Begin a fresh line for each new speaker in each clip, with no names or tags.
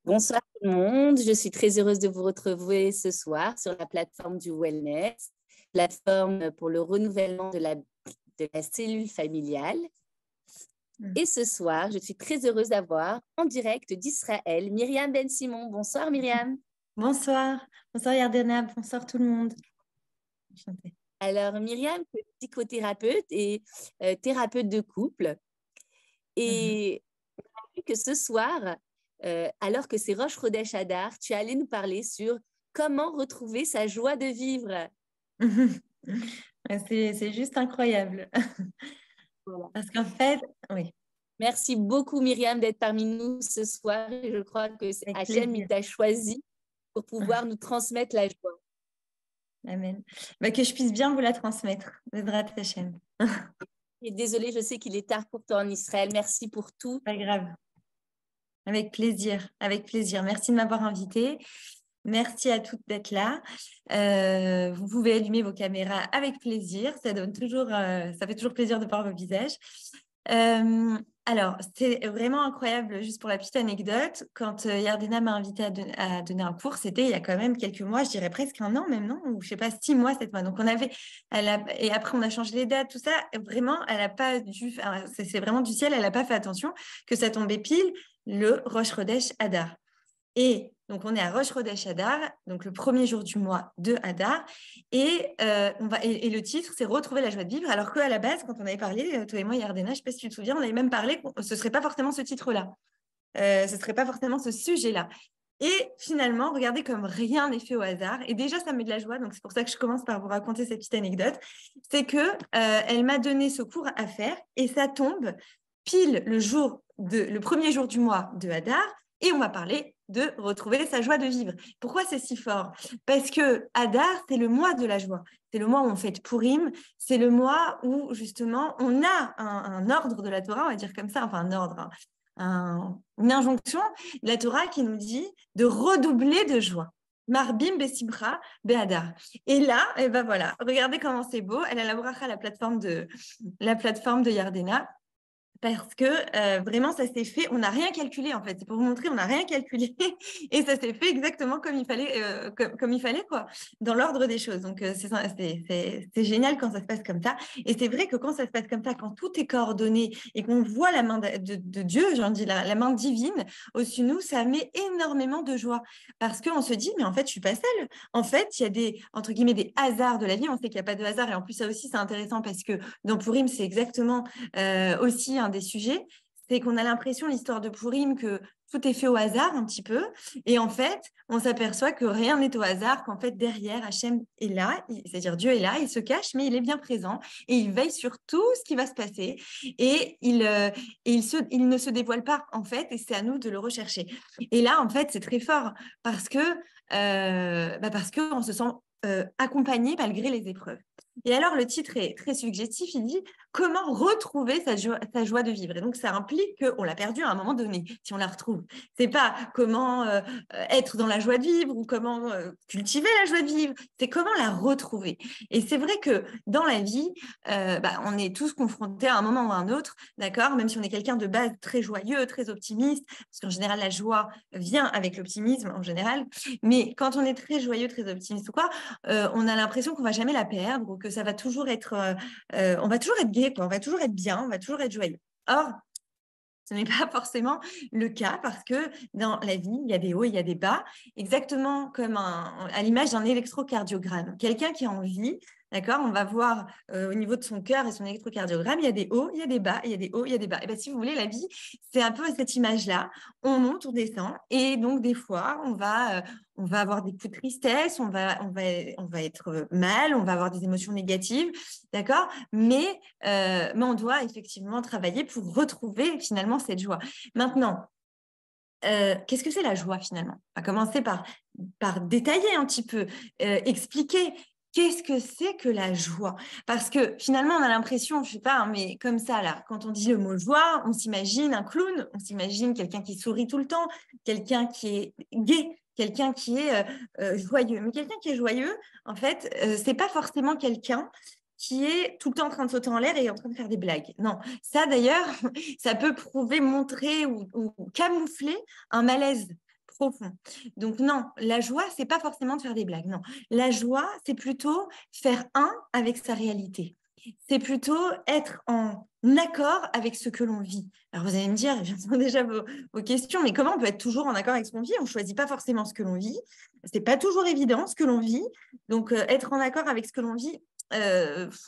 Bonsoir tout le monde, je suis très heureuse de vous retrouver ce soir sur la plateforme du Wellness, plateforme pour le renouvellement de la cellule familiale. Et ce soir, je suis très heureuse d'avoir en direct d'Israël Myriam Ben Simon. Bonsoir Myriam.
Bonsoir, bonsoir Yardena, bonsoir tout le monde. Enchantée.
Alors Myriam, tu es psychothérapeute et thérapeute de couple. Et on a vu que ce soir, alors que c'est Rosh Chodesh Adar, tu allais nous parler sur comment retrouver sa joie de vivre.
C'est juste incroyable.
Voilà.
Parce qu'en fait, oui.
Merci beaucoup Myriam d'être parmi nous ce soir. Je crois que Hachem il t'a choisi pour pouvoir nous transmettre la joie.
Amen. Que je puisse bien vous la transmettre. Vedrat Hachem.
Et désolée, je sais qu'il est tard pour toi en Israël. Merci pour tout.
Pas grave. Avec plaisir, avec plaisir. Merci de m'avoir invitée. Merci à toutes d'être là. Vous pouvez allumer vos caméras avec plaisir. Ça fait toujours plaisir de voir vos visages. Alors, c'est vraiment incroyable, juste pour la petite anecdote, quand Yardena m'a invitée à donner un cours, c'était il y a quand même quelques mois, je dirais presque un an même, non? Ou je sais pas, 6 mois, 7 mois. Donc, et après, on a changé les dates, tout ça. Vraiment, elle n'a pas c'est vraiment du ciel, elle n'a pas fait attention que ça tombait pile le Rosh Chodesh Adar. Et donc, on est à Rosh Chodesh Adar, donc le premier jour du mois de Adar. Et, et le titre, c'est Retrouver la joie de vivre. Alors qu'à la base, quand on avait parlé, toi et moi, Yardena, je ne sais pas si tu te souviens, on avait même parlé que ce ne serait pas forcément ce titre-là. Ce ne serait pas forcément ce sujet-là. Et finalement, regardez comme rien n'est fait au hasard. Et déjà, ça me met de la joie. Donc, c'est pour ça que je commence par vous raconter cette petite anecdote. C'est qu'elle m'a donné ce cours à faire et ça tombe pile le premier jour du mois de Hadar. Et on va parler de retrouver sa joie de vivre. Pourquoi c'est si fort? Parce que Hadar, c'est le mois de la joie. C'est le mois où on fête Purim. C'est le mois où, justement, on a un ordre de la Torah, on va dire comme ça, enfin un ordre, une injonction de la Torah qui nous dit de redoubler de joie. Marbim Besimcha Behadar. Et là, ben voilà, regardez comment c'est beau. Elle a la bracha, la plateforme de Yardena. Parce que vraiment, ça s'est fait, on n'a rien calculé en fait. C'est pour vous montrer, on n'a rien calculé et ça s'est fait exactement comme il fallait, comme il fallait quoi, dans l'ordre des choses. Donc, c'est génial quand ça se passe comme ça. Et c'est vrai que quand ça se passe comme ça, quand tout est coordonné et qu'on voit la main de Dieu, j'en dis la main divine au-dessus de nous, ça met énormément de joie parce qu'on se dit, mais en fait, je suis pas seule. En fait, il y a des, entre guillemets, des hasards de la vie. On sait qu'il n'y a pas de hasard et en plus, ça aussi, c'est intéressant parce que dans Purim, c'est exactement aussi un des sujets, c'est qu'on a l'impression, l'histoire de Purim, que tout est fait au hasard un petit peu. Et en fait, on s'aperçoit que rien n'est au hasard, qu'en fait, derrière, Hachem est là, c'est-à-dire Dieu est là, il se cache, mais il est bien présent et il veille sur tout ce qui va se passer. Et il ne se dévoile pas, en fait, et c'est à nous de le rechercher. Et là, en fait, c'est très fort parce qu'on se sent accompagné malgré les épreuves. Et alors, le titre est très suggestif, il dit « Comment retrouver sa joie de vivre ?» Et donc, ça implique qu'on l'a perdue à un moment donné, si on la retrouve. C'est pas comment être dans la joie de vivre ou comment cultiver la joie de vivre, c'est comment la retrouver. Et c'est vrai que dans la vie, on est tous confrontés à un moment ou à un autre, d'accord? Même si on est quelqu'un de base très joyeux, très optimiste, parce qu'en général, la joie vient avec l'optimisme en général. Mais quand on est très joyeux, très optimiste ou quoi, on a l'impression qu'on va jamais la perdre ou que ça va toujours être, on va toujours être gai, quoi, on va toujours être bien, on va toujours être joyeux. Or, ce n'est pas forcément le cas parce que dans la vie, il y a des hauts, il y a des bas, exactement comme à l'image d'un électrocardiogramme. Quelqu'un qui est en vie, d'accord, on va voir au niveau de son cœur et son électrocardiogramme, il y a des hauts, il y a des bas, il y a des hauts, il y a des bas. Et bien, si vous voulez, la vie, c'est un peu cette image-là. On monte, on descend, et donc des fois, on va avoir des coups de tristesse, on va être mal, on va avoir des émotions négatives, d'accord, mais on doit effectivement travailler pour retrouver finalement cette joie. Maintenant, qu'est-ce que c'est la joie finalement? On va commencer par détailler un petit peu, expliquer qu'est-ce que c'est que la joie? Parce que finalement, on a l'impression, je sais pas, mais comme ça, là, quand on dit le mot joie, on s'imagine un clown, on s'imagine quelqu'un qui sourit tout le temps, quelqu'un qui est gai, quelqu'un qui est joyeux. Mais quelqu'un qui est joyeux, en fait, c'est pas forcément quelqu'un qui est tout le temps en train de sauter en l'air et en train de faire des blagues. Non, ça d'ailleurs, ça peut montrer ou camoufler un malaise profond. Donc non, la joie, c'est pas forcément de faire des blagues, non. La joie, c'est plutôt faire un avec sa réalité. C'est plutôt être en accord avec ce que l'on vit. Alors vous allez me dire, j'entends déjà vos questions, mais comment on peut être toujours en accord avec ce qu'on vit? On ne choisit pas forcément ce que l'on vit. Ce n'est pas toujours évident ce que l'on vit. Donc être en accord avec ce que l'on vit,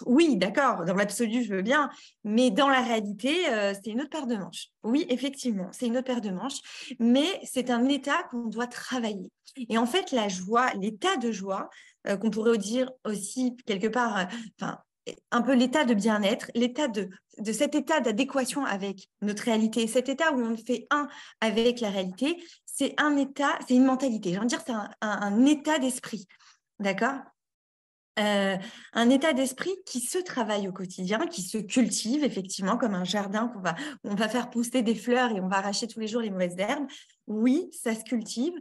oui, d'accord, dans l'absolu, je veux bien, mais dans la réalité, c'est une autre paire de manches. Oui, effectivement, c'est une autre paire de manches, mais c'est un état qu'on doit travailler. Et en fait, la joie, l'état de joie, qu'on pourrait dire aussi quelque part, un peu l'état de bien-être, l'état de cet état d'adéquation avec notre réalité, cet état où on fait un avec la réalité, c'est un état, c'est une mentalité. J'ai envie de dire, c'est un état d'esprit, d'accord? Un état d'esprit qui se travaille au quotidien, qui se cultive effectivement comme un jardin on va faire pousser des fleurs et on va arracher tous les jours les mauvaises herbes. Oui, ça se cultive,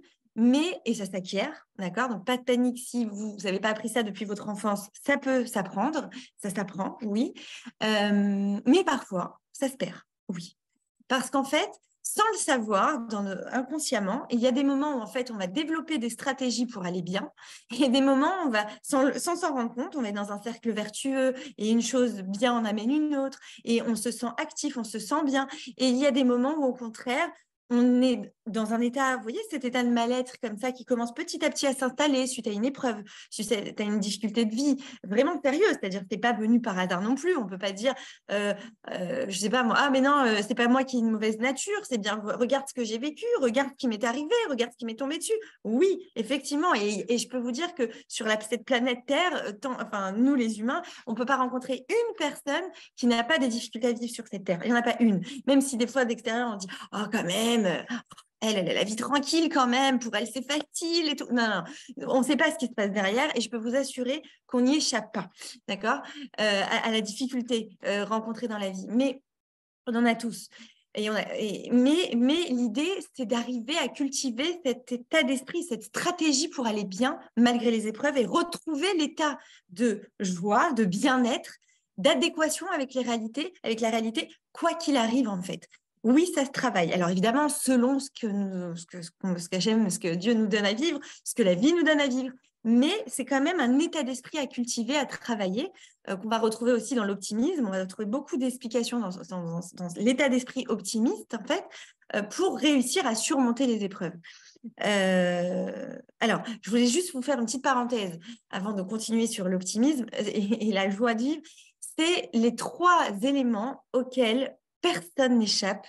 et ça s'acquiert, d'accord? Donc pas de panique si vous n'avez pas appris ça depuis votre enfance, ça peut s'apprendre, ça s'apprend, oui. Mais parfois, ça se perd, oui. Parce qu'en fait, sans le savoir, inconsciemment, il y a des moments où en fait on va développer des stratégies pour aller bien, et des moments où on va, sans s'en rendre compte, on est dans un cercle vertueux et une chose bien en amène une autre, et on se sent actif, on se sent bien. Et il y a des moments où au contraire, on est dans un état, vous voyez, cet état de mal-être comme ça qui commence petit à petit à s'installer suite à une épreuve, suite à une difficulté de vie vraiment sérieuse, c'est-à-dire que c'est pas venu par hasard non plus. On peut pas dire, je sais pas moi, ah mais non, c'est pas moi qui ai une mauvaise nature, c'est bien, regarde ce que j'ai vécu, regarde ce qui m'est arrivé, regarde ce qui m'est tombé dessus. Oui, effectivement, et je peux vous dire que sur cette planète Terre, nous les humains, on peut pas rencontrer une personne qui n'a pas des difficultés à vivre sur cette Terre. Il y en a pas une, même si des fois d'extérieur on dit, oh quand même. Elle a la vie tranquille quand même, pour elle c'est facile et tout. Non, on ne sait pas ce qui se passe derrière et je peux vous assurer qu'on n'y échappe pas, d'accord, à la difficulté rencontrée dans la vie. Mais on en a tous. Mais l'idée, c'est d'arriver à cultiver cet état d'esprit, cette stratégie pour aller bien malgré les épreuves et retrouver l'état de joie, de bien-être, d'adéquation avec la réalité, quoi qu'il arrive en fait. Oui, ça se travaille. Alors évidemment, selon ce que Dieu nous donne à vivre, ce que la vie nous donne à vivre. Mais c'est quand même un état d'esprit à cultiver, à travailler, qu'on va retrouver aussi dans l'optimisme. On va retrouver beaucoup d'explications dans l'état d'esprit optimiste, en fait, pour réussir à surmonter les épreuves. Alors, je voulais juste vous faire une petite parenthèse avant de continuer sur l'optimisme et la joie de vivre. C'est les 3 éléments auxquels personne n'échappe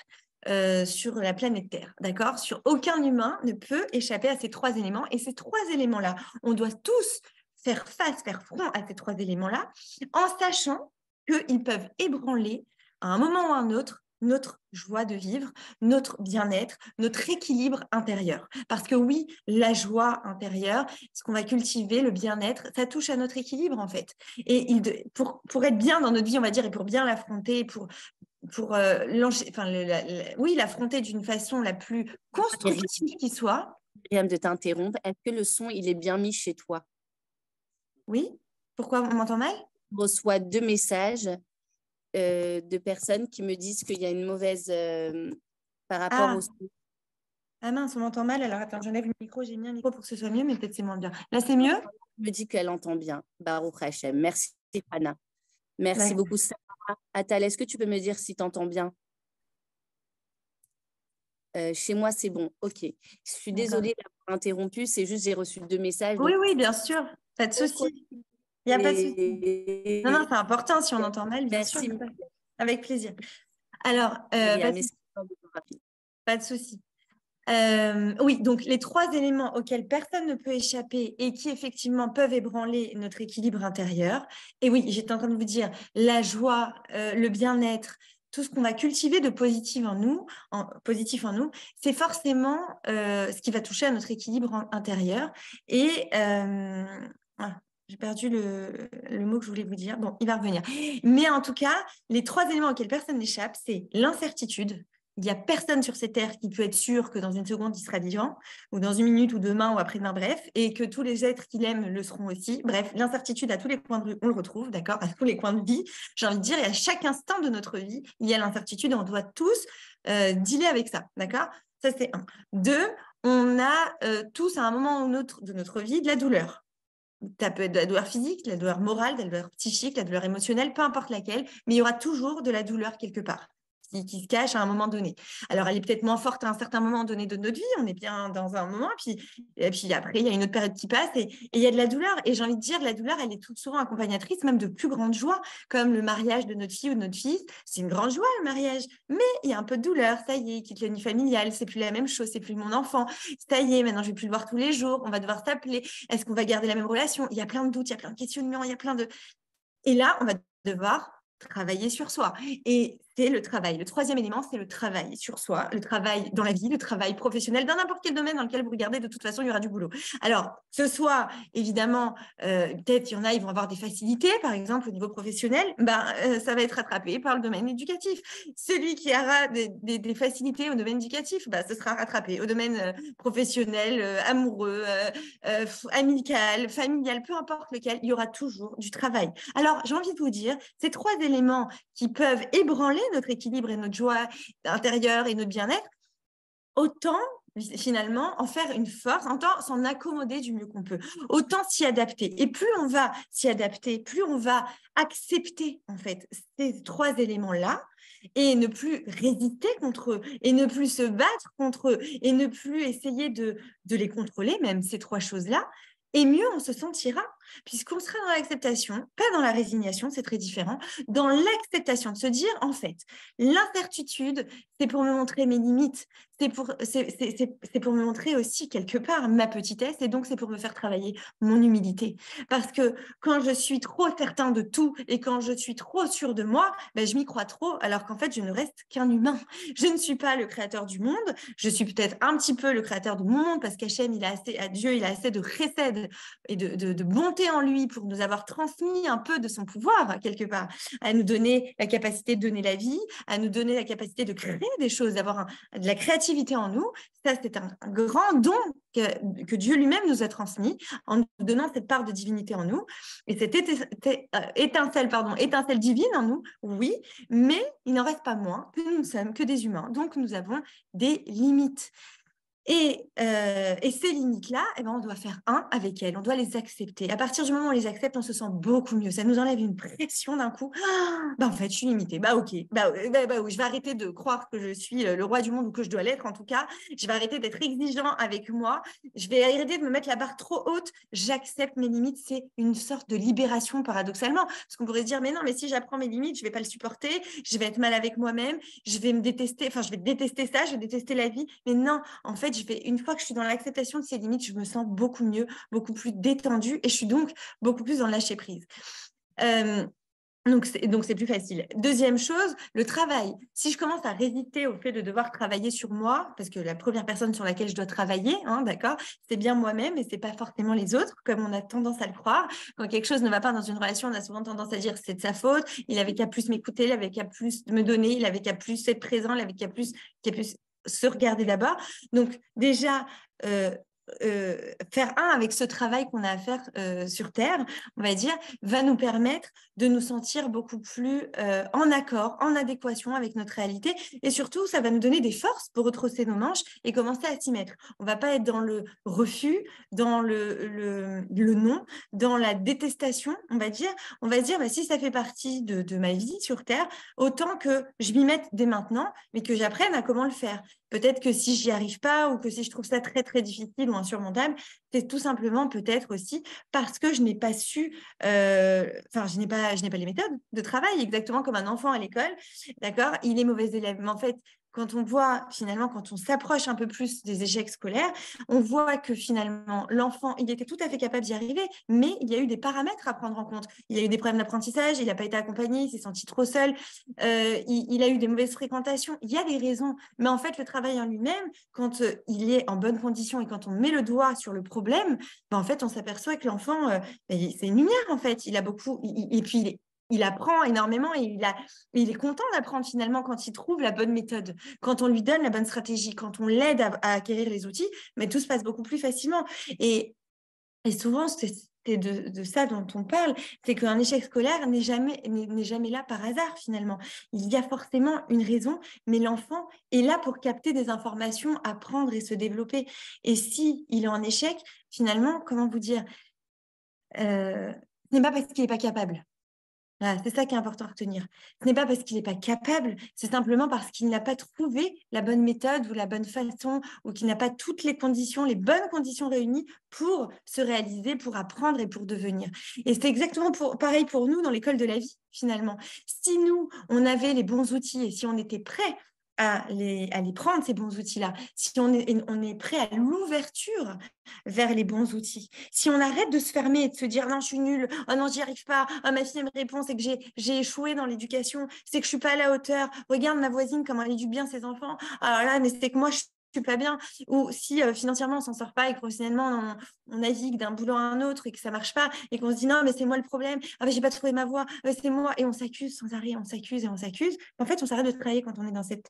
sur la planète Terre, d'accord? Aucun humain ne peut échapper à ces 3 éléments. Et ces 3 éléments-là, on doit tous faire front à ces 3 éléments-là, en sachant qu'ils peuvent ébranler à un moment ou à un autre notre joie de vivre, notre bien-être, notre équilibre intérieur. Parce que oui, la joie intérieure, ce qu'on va cultiver, le bien-être, ça touche à notre équilibre en fait. Et pour être bien dans notre vie, on va dire, et pour bien l'affronter, pour l'affronter d'une façon la plus constructive qui soit.
Myriam, de t'interrompre, est-ce que le son, il est bien mis chez toi?
Oui. Pourquoi on m'entend mal?
Je reçois 2 messages de personnes qui me disent qu'il y a une mauvaise par rapport au son.
Ah mince, on m'entend mal. Alors attends, j'enlève le micro, j'ai mis un micro pour que ce soit mieux, mais peut-être c'est moins bien. Là, c'est mieux?
Elle me dit qu'elle entend bien. Baruch Hashem. Merci, Anna. Merci beaucoup, Sarah. Atal, est-ce que tu peux me dire si tu entends bien? Chez moi, c'est bon. OK. Je suis désolée d'avoir interrompu. C'est juste j'ai reçu 2 messages.
Oui, oui, bien sûr. Pas de souci. Il n'y a pas de souci. Non, c'est important si on entend mal, bien sûr. Avec plaisir. Alors, pas de souci. Oui, donc les 3 éléments auxquels personne ne peut échapper et qui effectivement peuvent ébranler notre équilibre intérieur. Et oui, j'étais en train de vous dire la joie, le bien-être, tout ce qu'on va cultiver de positif en nous, c'est forcément ce qui va toucher à notre équilibre intérieur. Et j'ai perdu le mot que je voulais vous dire. Bon, il va revenir. Mais en tout cas, les 3 éléments auxquels personne n'échappe, c'est l'incertitude. Il n'y a personne sur cette terre qui peut être sûr que dans une seconde, il sera vivant, ou dans une minute, ou demain, ou après-demain, bref, et que tous les êtres qu'il aime le seront aussi. Bref, l'incertitude à tous les coins de rue, on le retrouve, d'accord, à tous les coins de vie. J'ai envie de dire, et à chaque instant de notre vie, il y a l'incertitude et on doit tous dealer avec ça, d'accord? Ça, c'est 1. 2, on a tous à un moment ou un autre de notre vie de la douleur. Ça peut être de la douleur physique, de la douleur morale, de la douleur psychique, de la douleur émotionnelle, peu importe laquelle, mais il y aura toujours de la douleur quelque part qui se cache à un moment donné. Alors, elle est peut-être moins forte à un certain moment donné de notre vie, on est bien dans un moment, et puis après, il y a une autre période qui passe et il y a de la douleur. Et j'ai envie de dire, la douleur, elle est tout souvent accompagnatrice même de plus grandes joies, comme le mariage de notre fille ou de notre fils. C'est une grande joie, le mariage, mais il y a un peu de douleur, ça y est, il quitte le nid familial, c'est plus la même chose, c'est plus mon enfant, ça y est, maintenant je vais plus le voir tous les jours, on va devoir s'appeler, est-ce qu'on va garder la même relation? Il y a plein de doutes, il y a plein de questionnements, il y a plein de... Et là, on va devoir travailler sur soi. Et c'est le travail. Le troisième élément, c'est le travail sur soi, le travail dans la vie, le travail professionnel, dans n'importe quel domaine dans lequel vous regardez, de toute façon, il y aura du boulot. Alors, ce soit, évidemment, peut-être il y en a, ils vont avoir des facilités, par exemple, au niveau professionnel, ça va être rattrapé par le domaine éducatif. Celui qui aura des facilités au domaine éducatif, ce sera rattrapé au domaine professionnel, amoureux, amical, familial, peu importe lequel, il y aura toujours du travail. Alors, j'ai envie de vous dire, ces trois éléments qui peuvent ébranler notre équilibre et notre joie intérieure et notre bien-être, autant finalement en faire une force, autant s'en accommoder du mieux qu'on peut, autant s'y adapter. Et plus on va s'y adapter, plus on va accepter en fait ces trois éléments-là et ne plus résister contre eux, et ne plus se battre contre eux, et ne plus essayer de les contrôler, même ces trois choses-là, et mieux on se sentira, puisqu'on sera dans l'acceptation, pas dans la résignation, c'est très différent, dans l'acceptation de se dire, en fait, l'incertitude, c'est pour me montrer mes limites, c'est pour me montrer aussi quelque part ma petitesse, et donc c'est pour me faire travailler mon humilité. Parce que quand je suis trop certain de tout, et quand je suis trop sûre de moi, je m'y crois trop, alors qu'en fait, je ne reste qu'un humain. Je ne suis pas le créateur du monde, je suis peut-être un petit peu le créateur de mon monde, parce qu'Hachem, Dieu, il a assez de chesed et de bonté en lui pour nous avoir transmis un peu de son pouvoir, quelque part, à nous donner la capacité de donner la vie, à nous donner la capacité de créer des choses, d'avoir de la créativité en nous. Ça, c'est un grand don que Dieu lui-même nous a transmis en nous donnant cette part de divinité en nous. Et cette étincelle divine en nous, oui, mais il n'en reste pas moins que nous ne sommes que des humains. Donc, nous avons des limites. Et ces limites-là, on doit faire un avec elles, on doit les accepter. À partir du moment où on les accepte, on se sent beaucoup mieux. Ça nous enlève une pression d'un coup. En fait, je suis limitée. Ok. Oui, je vais arrêter de croire que je suis le roi du monde ou que je dois l'être, en tout cas. Je vais arrêter d'être exigeant avec moi. Je vais arrêter de me mettre la barre trop haute. J'accepte mes limites. C'est une sorte de libération, paradoxalement. Parce qu'on pourrait se dire, mais non, mais si j'apprends mes limites, je ne vais pas le supporter. Je vais être mal avec moi-même. Je vais me détester. Enfin, je vais détester ça. Je vais détester la vie. Mais non, en fait, une fois que je suis dans l'acceptation de ces limites, je me sens beaucoup mieux, beaucoup plus détendue et je suis donc beaucoup plus dans le lâcher prise. Donc, c'est plus facile. Deuxième chose, le travail. Si je commence à résister au fait de devoir travailler sur moi, parce que la première personne sur laquelle je dois travailler, d'accord, c'est bien moi-même et c'est pas forcément les autres, comme on a tendance à le croire. Quand quelque chose ne va pas dans une relation, on a souvent tendance à dire c'est de sa faute, il avait qu'à plus m'écouter, il avait qu'à plus me donner, il avait qu'à plus être présent, il avait qu'à plus se regarder d'abord. Donc, déjà, faire un avec ce travail qu'on a à faire sur Terre, on va dire, va nous permettre de nous sentir beaucoup plus en accord, en adéquation avec notre réalité. Et surtout, ça va nous donner des forces pour retrousser nos manches et commencer à s'y mettre. On ne va pas être dans le refus, dans le non, dans la détestation, on va dire. On va se dire, si ça fait partie de ma vie sur Terre, autant que je m'y mette dès maintenant, mais que j'apprenne à comment le faire. Peut-être que si j'y arrive pas ou que si je trouve ça très, très difficile ou insurmontable, c'est tout simplement peut-être aussi parce que je n'ai pas su, je n'ai pas les méthodes de travail, exactement comme un enfant à l'école, d'accord? Il est mauvais élève. Mais en fait, quand on voit finalement, quand on s'approche un peu plus des échecs scolaires, on voit que finalement, l'enfant, il était tout à fait capable d'y arriver, mais il y a eu des paramètres à prendre en compte. Il a eu des problèmes d'apprentissage, il n'a pas été accompagné, il s'est senti trop seul, il a eu des mauvaises fréquentations. Il y a des raisons, mais en fait, le travail en lui-même, quand il est en bonne condition et quand on met le doigt sur le problème, en fait, on s'aperçoit que l'enfant, c'est une lumière, en fait. Il a beaucoup, et puis il apprend énormément et il est content d'apprendre finalement quand il trouve la bonne méthode, quand on lui donne la bonne stratégie, quand on l'aide à acquérir les outils, mais tout se passe beaucoup plus facilement. Et souvent, c'est de ça dont on parle, c'est qu'un échec scolaire n'est jamais là par hasard finalement. Il y a forcément une raison, mais l'enfant est là pour capter des informations, apprendre et se développer. Et si il est en échec, finalement, comment vous dire, ce n'est pas parce qu'il n'est pas capable. Voilà, c'est ça qui est important à retenir. Ce n'est pas parce qu'il n'est pas capable, c'est simplement parce qu'il n'a pas trouvé la bonne méthode ou la bonne façon ou qu'il n'a pas toutes les conditions, les bonnes conditions réunies pour se réaliser, pour apprendre et pour devenir. Et c'est exactement pareil pour nous dans l'école de la vie, finalement. Si nous, on avait les bons outils et si on était prêts à les prendre, ces bons outils-là, si on est prêt à l'ouverture vers les bons outils, si on arrête de se fermer et de se dire non, je suis nulle, oh non, j'y arrive pas, oh, ma fille me répond, c'est que j'ai échoué dans l'éducation, c'est que je suis pas à la hauteur, regarde ma voisine, comment elle éduque bien ses enfants, alors là, mais c'est que moi, je suis pas bien, ou si financièrement on s'en sort pas et que professionnellement on navigue d'un boulot à un autre et que ça marche pas et qu'on se dit non mais c'est moi le problème, ah mais j'ai pas trouvé ma voie, c'est moi, et on s'accuse sans arrêt, on s'accuse et on s'accuse. En fait on s'arrête de travailler quand on est dans cette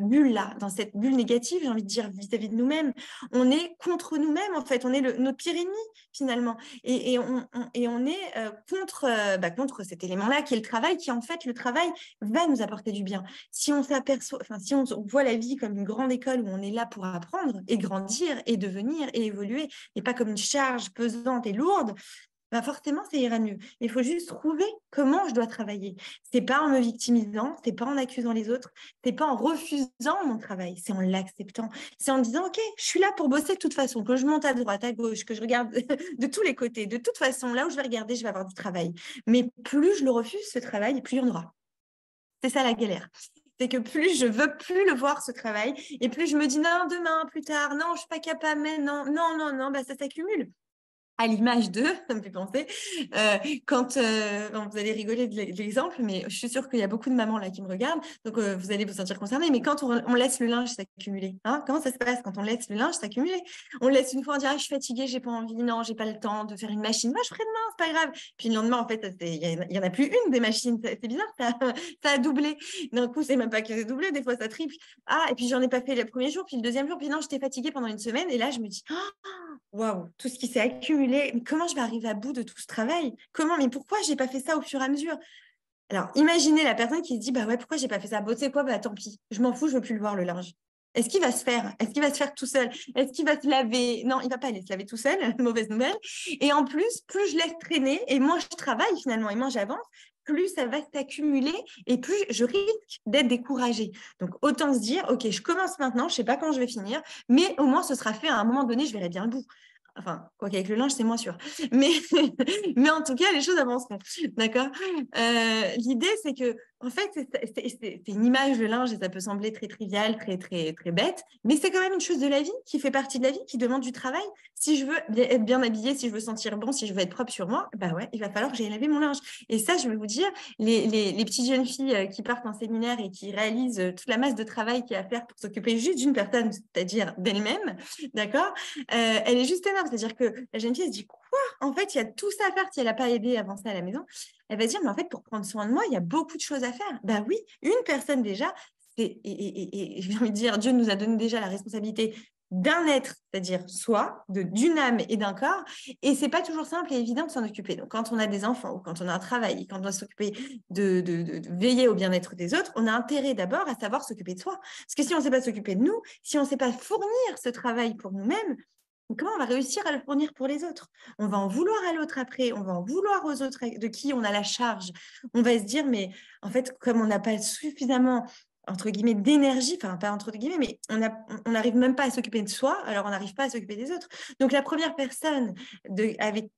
bulle là, dans cette bulle négative, j'ai envie de dire vis-à-vis de nous-mêmes. On est contre nous-mêmes en fait, on est notre pire ennemi finalement, et on est contre cet élément là qui est le travail, qui en fait le travail va nous apporter du bien. Si on s'aperçoit, enfin si on voit la vie comme une grande école où on est là pour apprendre et grandir et devenir et évoluer, et pas comme une charge pesante et lourde, bah forcément, ça ira mieux. Il faut juste trouver comment je dois travailler. C'est pas en me victimisant, c'est pas en accusant les autres, c'est pas en refusant mon travail, c'est en l'acceptant. C'est en disant, OK, je suis là pour bosser de toute façon, que je monte à droite, à gauche, que je regarde de tous les côtés. De toute façon, là où je vais regarder, je vais avoir du travail. Mais plus je le refuse, ce travail, plus il y en aura. C'est ça la galère. C'est que plus je veux plus le voir, ce travail, et plus je me dis non, demain, plus tard, non, je suis pas capable, mais non, non, non, non, bah, ça s'accumule. À l'image de, ça me fait penser, quand vous allez rigoler de l'exemple, mais je suis sûre qu'il y a beaucoup de mamans là qui me regardent, donc vous allez vous sentir concernées, mais quand on laisse le linge s'accumuler, hein, comment ça se passe quand on laisse le linge s'accumuler? On le laisse une fois, on dit ah, je suis fatiguée, j'ai pas envie, non, j'ai pas le temps de faire une machine, moi je ferai demain, c'est pas grave. Puis le lendemain, en fait, il y en a plus une des machines, c'est bizarre, ça a doublé. D'un coup, c'est même pas que c'est doublé, des fois ça triple. Ah, et puis j'en ai pas fait le premier jour, puis le deuxième jour, puis non, j'étais fatiguée pendant une semaine, et là je me dis, waouh, tout ce qui s'est accumulé, mais comment je vais arriver à bout de tout ce travail? Comment, mais pourquoi j'ai pas fait ça au fur et à mesure? Alors, imaginez la personne qui se dit, bah ouais, pourquoi j'ai pas fait ça? Bon, tu sais quoi, bah tant pis, je m'en fous, je veux plus le voir le linge. Est-ce qu'il va se faire? Est-ce qu'il va se faire tout seul? Est-ce qu'il va se laver? Non, il va pas aller se laver tout seul, mauvaise nouvelle. Et en plus, plus je laisse traîner et moins je travaille finalement et moins j'avance, plus ça va s'accumuler et plus je risque d'être découragée. Donc, autant se dire, OK, je commence maintenant, je sais pas quand je vais finir, mais au moins ce sera fait à un moment donné, je verrai bien le bout. Enfin, quoi qu'avec le linge, c'est moins sûr. Mais, mais en tout cas, les choses avanceront. D'accord. L'idée, c'est que, en fait, c'est une image, le linge, et ça peut sembler très trivial, très, très, très bête, mais c'est quand même une chose de la vie, qui fait partie de la vie, qui demande du travail. Si je veux être bien habillée, si je veux sentir bon, si je veux être propre sur moi, bah ouais, il va falloir que j'aille laver mon linge. Et ça, je vais vous dire, les petites jeunes filles qui partent en séminaire et qui réalisent toute la masse de travail qu'il y a à faire pour s'occuper juste d'une personne, c'est-à-dire d'elle-même, d'accord, elle est juste énorme. C'est-à-dire que la jeune fille elle se dit quoi? En fait, il y a tout ça à faire si elle n'a pas aidé à avancer à la maison. Elle va se dire, mais en fait, pour prendre soin de moi, il y a beaucoup de choses à faire. Ben oui, une personne déjà, et j'ai envie de dire, Dieu nous a donné déjà la responsabilité d'un être, c'est-à-dire soi, d'une âme et d'un corps, et c'est pas toujours simple et évident de s'en occuper. Donc, quand on a des enfants ou quand on a un travail et quand on doit s'occuper de veiller au bien-être des autres, on a intérêt d'abord à savoir s'occuper de soi. Parce que si on ne sait pas s'occuper de nous, si on ne sait pas fournir ce travail pour nous-mêmes, comment on va réussir à le fournir pour les autres? On va en vouloir à l'autre après, on va en vouloir aux autres de qui on a la charge. On va se dire, mais en fait, comme on n'a pas suffisamment, entre guillemets, d'énergie, enfin pas entre guillemets, mais on n'arrive même pas à s'occuper de soi, alors on n'arrive pas à s'occuper des autres. Donc la première personne avec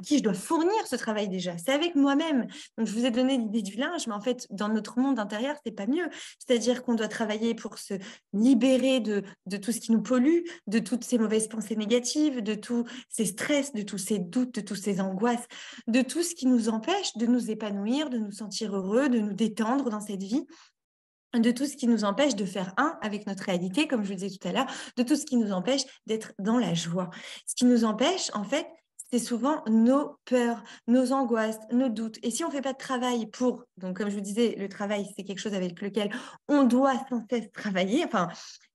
qui je dois fournir ce travail déjà, c'est avec moi-même. Donc je vous ai donné l'idée du linge, mais en fait, dans notre monde intérieur, c'est pas mieux. C'est-à-dire qu'on doit travailler pour se libérer de tout ce qui nous pollue, de toutes ces mauvaises pensées négatives, de tous ces stress, de tous ces doutes, de toutes ces angoisses, de tout ce qui nous empêche de nous épanouir, de nous sentir heureux, de nous détendre dans cette vie, de tout ce qui nous empêche de faire un avec notre réalité, comme je vous disais tout à l'heure, de tout ce qui nous empêche d'être dans la joie. Ce qui nous empêche, en fait, c'est souvent nos peurs, nos angoisses, nos doutes. Et si on ne fait pas de travail pour, donc comme je vous disais, le travail, c'est quelque chose avec lequel on doit sans cesse travailler, enfin,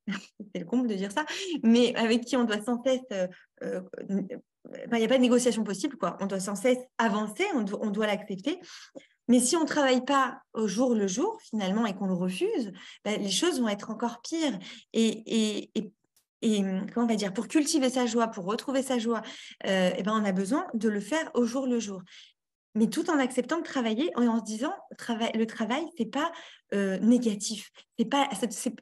c'est le comble de dire ça, mais avec qui on doit sans cesse il n'y a pas de négociation possible, quoi. On doit sans cesse avancer, on doit l'accepter. Mais si on ne travaille pas au jour le jour, finalement, et qu'on le refuse, les choses vont être encore pires. Et comment on va dire, pour cultiver sa joie, pour retrouver sa joie, on a besoin de le faire au jour le jour. Mais tout en acceptant de travailler et en se disant, le travail, c'est pas négatif.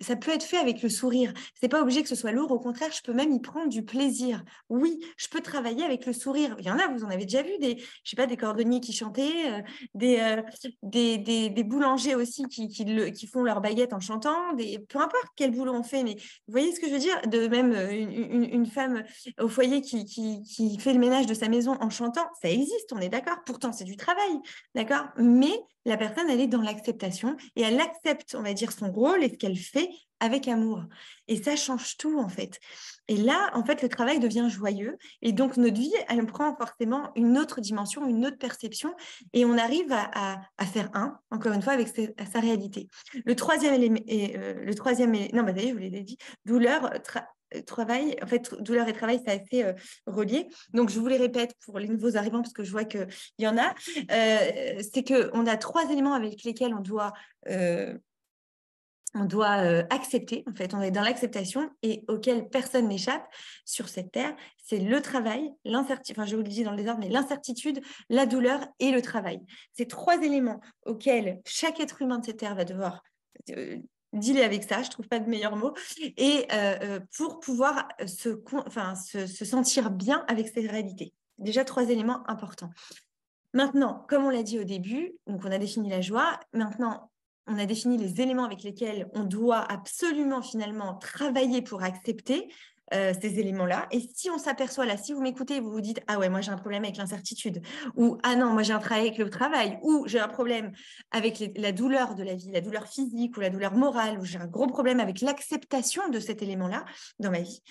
Ça peut être fait avec le sourire. C'est pas obligé que ce soit lourd. Au contraire, je peux même y prendre du plaisir. Oui, je peux travailler avec le sourire. Il y en a, vous en avez déjà vu, je sais pas, des cordonniers qui chantaient, des boulangers aussi qui font leur baguette en chantant. Peu importe quel boulot on fait, mais vous voyez ce que je veux dire? De même une femme au foyer qui fait le ménage de sa maison en chantant, ça existe, on est d'accord. Pourtant, c'est du travail, d'accord? Mais la personne, elle est dans l'acceptation et elle accepte, on va dire, son rôle et ce qu'elle fait avec amour. Et ça change tout, en fait. Et là, en fait, le travail devient joyeux. Et donc, notre vie, elle prend forcément une autre dimension, une autre perception. Et on arrive à faire encore une fois, avec sa réalité. Le troisième élément, non, d'ailleurs, je vous l'ai dit, douleur, travail, en fait, douleur et travail, c'est assez relié. Donc, je vous les répète pour les nouveaux arrivants, parce que je vois qu'il y en a. C'est qu'on a 3 éléments avec lesquels on doit accepter, en fait, on est dans l'acceptation et auquel personne n'échappe sur cette terre, c'est le travail, l'incertitude, enfin je vous le dis dans le désordre, mais l'incertitude, la douleur et le travail. Ces 3 éléments auxquels chaque être humain de cette terre va devoir dealer avec ça, je trouve pas de meilleur mot, et pour pouvoir se sentir bien avec ces réalités. Déjà 3 éléments importants. Maintenant, comme on l'a dit au début, donc on a défini la joie, maintenant on a défini les éléments avec lesquels on doit absolument finalement travailler pour accepter ces éléments-là. Et si on s'aperçoit là, si vous m'écoutez et vous vous dites « Ah ouais, moi j'ai un problème avec l'incertitude » ou « Ah non, moi j'ai un problème avec le travail » ou « J'ai un problème avec la douleur de la vie, la douleur physique ou la douleur morale » ou « J'ai un gros problème avec l'acceptation de cet élément-là dans ma vie »,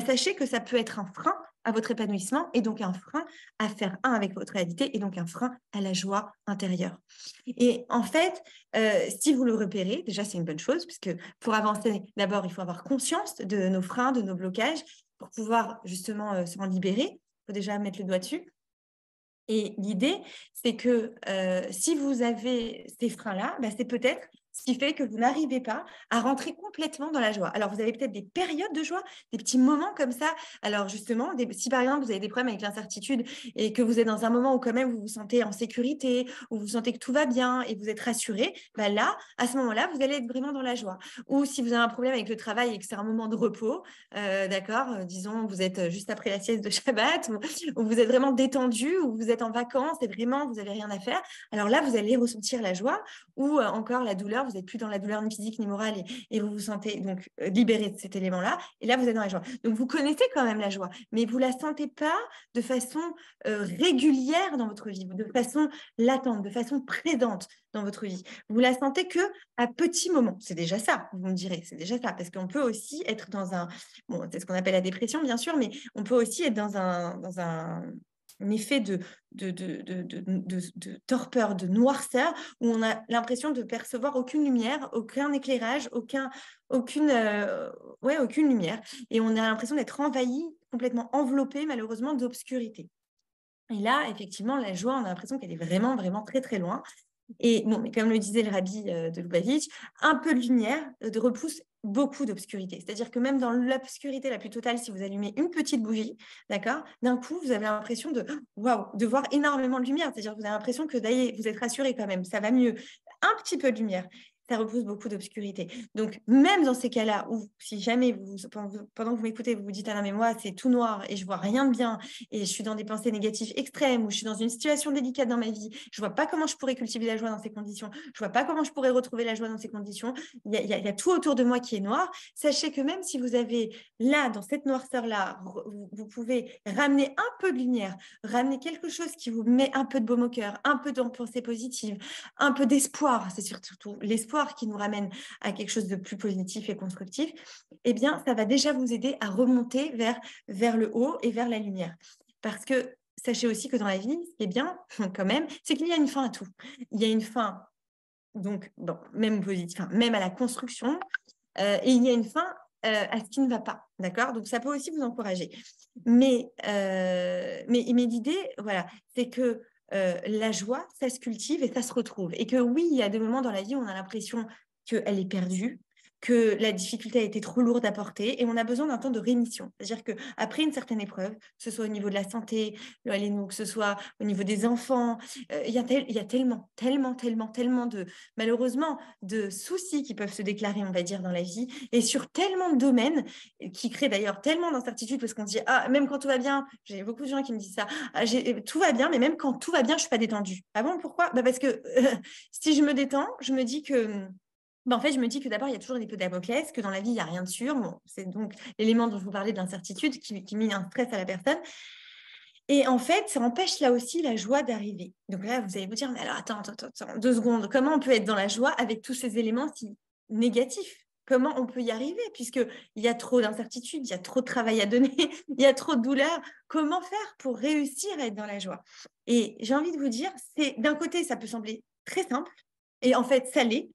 sachez que ça peut être un frein à votre épanouissement et donc un frein à faire un avec votre réalité et donc un frein à la joie intérieure. Et en fait, si vous le repérez, déjà c'est une bonne chose, puisque pour avancer, d'abord, il faut avoir conscience de nos freins, de nos blocages, pour pouvoir justement s'en libérer. Il faut déjà mettre le doigt dessus. Et l'idée, c'est que si vous avez ces freins-là, c'est peut-être ce qui fait que vous n'arrivez pas à rentrer complètement dans la joie. Alors, vous avez peut-être des périodes de joie, des petits moments comme ça. Alors, justement, si par exemple, vous avez des problèmes avec l'incertitude et que vous êtes dans un moment où quand même vous vous sentez en sécurité, où vous sentez que tout va bien et vous êtes rassuré, là, à ce moment-là, vous allez être vraiment dans la joie. Ou si vous avez un problème avec le travail et que c'est un moment de repos, d'accord, disons, vous êtes juste après la sieste de Shabbat, où vous êtes vraiment détendu, où vous êtes en vacances et vraiment, vous n'avez rien à faire. Alors là, vous allez ressentir la joie ou encore la douleur. Vous n'êtes plus dans la douleur ni physique ni morale et vous vous sentez donc libéré de cet élément-là. Et là, vous êtes dans la joie. Donc, vous connaissez quand même la joie, mais vous ne la sentez pas de façon régulière dans votre vie, de façon latente, de façon présente dans votre vie. Vous la sentez que à petits moments. C'est déjà ça, vous me direz, c'est déjà ça, parce qu'on peut aussi être dans c'est ce qu'on appelle la dépression, bien sûr, mais on peut aussi être dans un effet de torpeur, de noirceur, où on a l'impression de percevoir aucune lumière, aucun éclairage, aucune lumière. Et on a l'impression d'être envahi, complètement enveloppé, malheureusement, d'obscurité. Et là, effectivement, la joie, on a l'impression qu'elle est vraiment, vraiment très, très loin. Et bon, mais comme le disait le rabbi de Lubavitch, un peu de lumière repousse beaucoup d'obscurité. C'est-à-dire que même dans l'obscurité la plus totale, si vous allumez une petite bougie, d'accord, d'un coup, vous avez l'impression de voir énormément de lumière. C'est-à-dire que vous avez l'impression que d'ailleurs, vous êtes rassuré quand même, ça va mieux. Un petit peu de lumière. Ça repousse beaucoup d'obscurité. Donc, même dans ces cas-là, où si jamais, pendant que vous m'écoutez, vous vous dites « Ah non, mais moi, c'est tout noir et je vois rien de bien et je suis dans des pensées négatives extrêmes ou je suis dans une situation délicate dans ma vie, je vois pas comment je pourrais cultiver la joie dans ces conditions, je vois pas comment je pourrais retrouver la joie dans ces conditions, il y a tout autour de moi qui est noir », sachez que même si vous avez là, dans cette noirceur-là, vous pouvez ramener un peu de lumière, ramener quelque chose qui vous met un peu de baume au cœur, un peu de pensée positive, un peu d'espoir, c'est surtout l'espoir qui nous ramène à quelque chose de plus positif et constructif, eh bien, ça va déjà vous aider à remonter vers le haut et vers la lumière. Parce que sachez aussi que dans la vie, ce qui est bien, quand même, c'est qu'il y a une fin à tout. Il y a une fin, donc, même positive, même à la construction, et il y a une fin à ce qui ne va pas, d'accord? Donc, ça peut aussi vous encourager. Mais l'idée, voilà, c'est que la joie, ça se cultive et ça se retrouve. Et que oui, il y a des moments dans la vie où on a l'impression qu'elle est perdue, que la difficulté a été trop lourde à porter et on a besoin d'un temps de rémission. C'est-à-dire qu'après une certaine épreuve, que ce soit au niveau de la santé, que ce soit au niveau des enfants, il y a tellement malheureusement, de soucis qui peuvent se déclarer, on va dire, dans la vie et sur tellement de domaines qui créent d'ailleurs tellement d'incertitudes parce qu'on se dit, ah, même quand tout va bien, j'ai beaucoup de gens qui me disent ça, ah, tout va bien, mais même quand tout va bien, je ne suis pas détendue. Ah bon, pourquoi? Parce que si je me détends, je me dis que en fait, je me dis que d'abord, il y a toujours l'épée de Damoclès, que dans la vie, il n'y a rien de sûr. Bon, c'est donc l'élément dont je vous parlais de l'incertitude qui met un stress à la personne. Et en fait, ça empêche là aussi la joie d'arriver. Donc là, vous allez vous dire, mais alors attends, 2 secondes, comment on peut être dans la joie avec tous ces éléments si négatifs? Comment on peut y arriver? Puisqu'il y a trop d'incertitudes, il y a trop de travail à donner, il y a trop de douleur. Comment faire pour réussir à être dans la joie? Et j'ai envie de vous dire, d'un côté, ça peut sembler très simple, et en fait, ça l'est.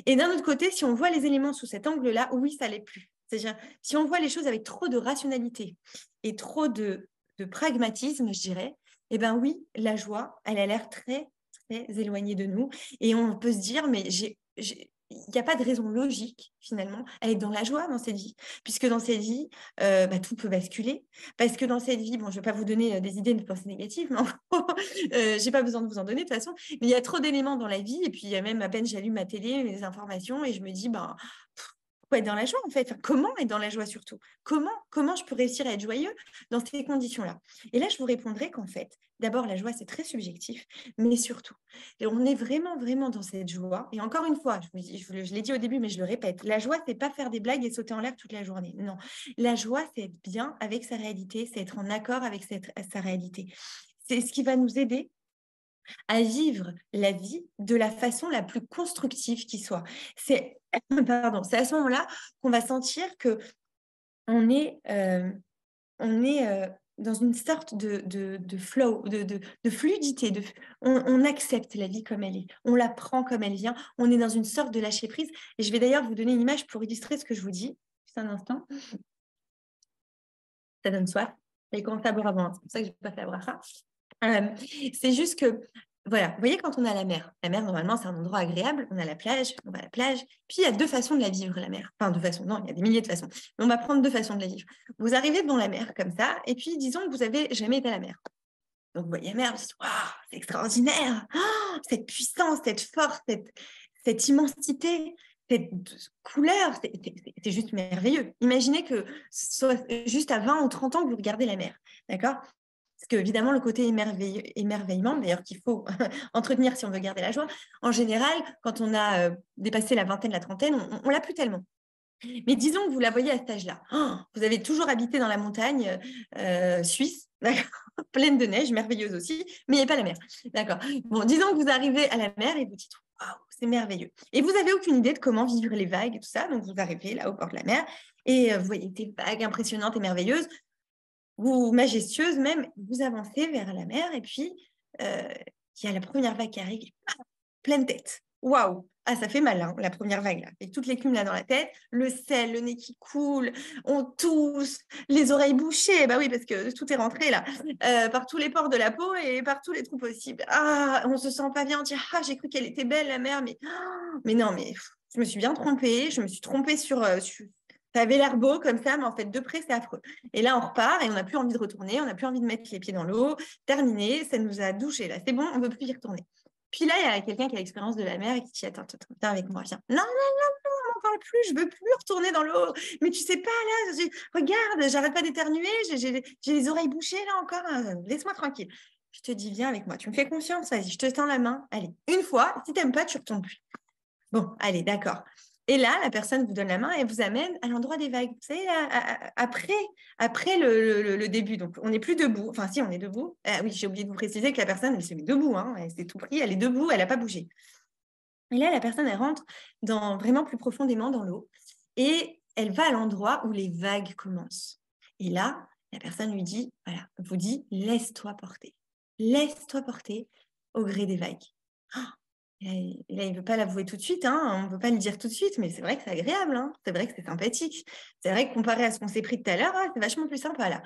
Et d'un autre côté, si on voit les éléments sous cet angle-là, oui, ça l'est plus. C'est-à-dire, si on voit les choses avec trop de rationalité et trop de pragmatisme, je dirais, eh bien oui, la joie, elle a l'air très, très éloignée de nous. Et on peut se dire, mais il n'y a pas de raison logique, finalement, à être dans la joie dans cette vie. Puisque dans cette vie, tout peut basculer. Parce que dans cette vie, bon, je ne vais pas vous donner des idées de pensée négatives, mais en gros, je n'ai pas besoin de vous en donner de toute façon. Mais il y a trop d'éléments dans la vie. Et puis, même à peine j'allume ma télé, mes informations, et je me dis, pourquoi être dans la joie, en fait? Enfin, comment être dans la joie, surtout? Comment je peux réussir à être joyeux dans ces conditions-là? Et là, je vous répondrai qu'en fait, d'abord, la joie, c'est très subjectif, mais surtout, et on est vraiment, vraiment dans cette joie. Et encore une fois, je l'ai dit au début, mais je le répète, la joie, c'est pas faire des blagues et sauter en l'air toute la journée. Non, la joie, c'est être bien avec sa réalité, c'est être en accord avec sa réalité. C'est ce qui va nous aider à vivre la vie de la façon la plus constructive qui soit. C'est à ce moment-là qu'on va sentir que on est, dans une sorte de flow, de fluidité. On accepte la vie comme elle est, on la prend comme elle vient, on est dans une sorte de lâcher prise. Et je vais d'ailleurs vous donner une image pour illustrer ce que je vous dis. Juste un instant. Ça donne soif. Et quand ça boire avant, c'est pour ça que je n'ai pas fait la bracha. C'est juste que, voilà, vous voyez, quand on a la mer, normalement, c'est un endroit agréable. On a la plage, on va à la plage. Puis, il y a 2 façons de la vivre, la mer. Enfin, 2 façons, non, il y a des milliers de façons. Mais on va prendre 2 façons de la vivre. Vous arrivez devant la mer, comme ça, et puis, disons que vous n'avez jamais été à la mer. Donc, vous voyez la mer, vous dites, waouh, c'est extraordinaire. Oh, cette puissance, cette force, cette immensité, cette couleur, c'est juste merveilleux. Imaginez que ce soit juste à 20 ou 30 ans que vous regardez la mer, d'accord? Parce que, évidemment, le côté émerveillement, d'ailleurs, qu'il faut entretenir si on veut garder la joie, en général, quand on a dépassé la vingtaine, la trentaine, on ne l'a plus tellement. Mais disons que vous la voyez à cet âge-là. Oh, vous avez toujours habité dans la montagne suisse, pleine de neige, merveilleuse aussi, mais il n'y a pas la mer. D'accord. Bon, disons que vous arrivez à la mer et vous dites, waouh, c'est merveilleux. Et vous n'avez aucune idée de comment vivre les vagues et tout ça. Donc, vous arrivez là au bord de la mer et vous voyez des vagues impressionnantes et merveilleuses, ou majestueuses même. Vous avancez vers la mer et puis il y a la première vague qui arrive, pleine tête. Waouh! Ah, ça fait mal, hein, la première vague, là. Avec toute l'écume là dans la tête, le sel, le nez qui coule, on tousse, les oreilles bouchées. Bah oui, parce que tout est rentré là, par tous les pores de la peau et par tous les trous possibles. Ah, on se sent pas bien, on dit, ah, j'ai cru qu'elle était belle, la mer, mais non, mais je me suis bien trompée. Je me suis trompée ça avait l'air beau comme ça, mais en fait, de près, c'est affreux. Et là, on repart et on n'a plus envie de retourner, on n'a plus envie de mettre les pieds dans l'eau. Terminé, ça nous a douché là. C'est bon, on ne veut plus y retourner. Puis là, il y a quelqu'un qui a l'expérience de la mer et qui dit, attends, viens avec moi, viens. Non, non, non, on n'en parle plus, je ne veux plus retourner dans l'eau. Mais tu sais pas, là, regarde, j'arrête pas d'éternuer, j'ai les oreilles bouchées là encore, laisse-moi tranquille. Je te dis, viens avec moi, tu me fais confiance, vas-y, je te tends la main. Allez, une fois, si tu n'aimes pas, tu ne retournes plus. Bon, allez, d'accord. Et là, la personne vous donne la main et vous amène à l'endroit des vagues. Vous savez, après le début. Donc, on n'est plus debout. Enfin, si, on est debout. Ah, oui, j'ai oublié de vous préciser que la personne, elle se met debout. Hein. Elle s'est tout pris. Elle est debout. Elle n'a pas bougé. Et là, la personne, elle rentre vraiment plus profondément dans l'eau. Et elle va à l'endroit où les vagues commencent. Et là, la personne lui dit, voilà, vous dit, laisse-toi porter. Laisse-toi porter au gré des vagues. Oh, Et là, il ne veut pas l'avouer tout de suite, hein, on ne peut pas le dire tout de suite, mais c'est vrai que c'est agréable, hein, c'est vrai que c'est sympathique. C'est vrai que comparé à ce qu'on s'est pris tout à l'heure, c'est vachement plus sympa là.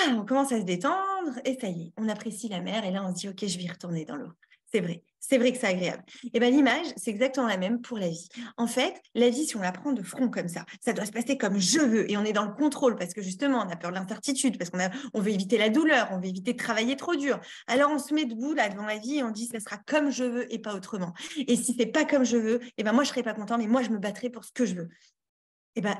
On commence à se détendre et ça y est, on apprécie la mer et là, on se dit, OK, je vais y retourner dans l'eau. C'est vrai que c'est agréable. Et bien, l'image, c'est exactement la même pour la vie. En fait, la vie, si on la prend de front comme ça doit se passer comme je veux et on est dans le contrôle parce que justement, on a peur de l'incertitude, parce on veut éviter la douleur, on veut éviter de travailler trop dur. Alors, on se met debout là devant la vie et on dit, ça sera comme je veux et pas autrement. Et si c'est pas comme je veux, et ben moi, je serai pas content, mais moi, je me battrai pour ce que je veux. Et ben,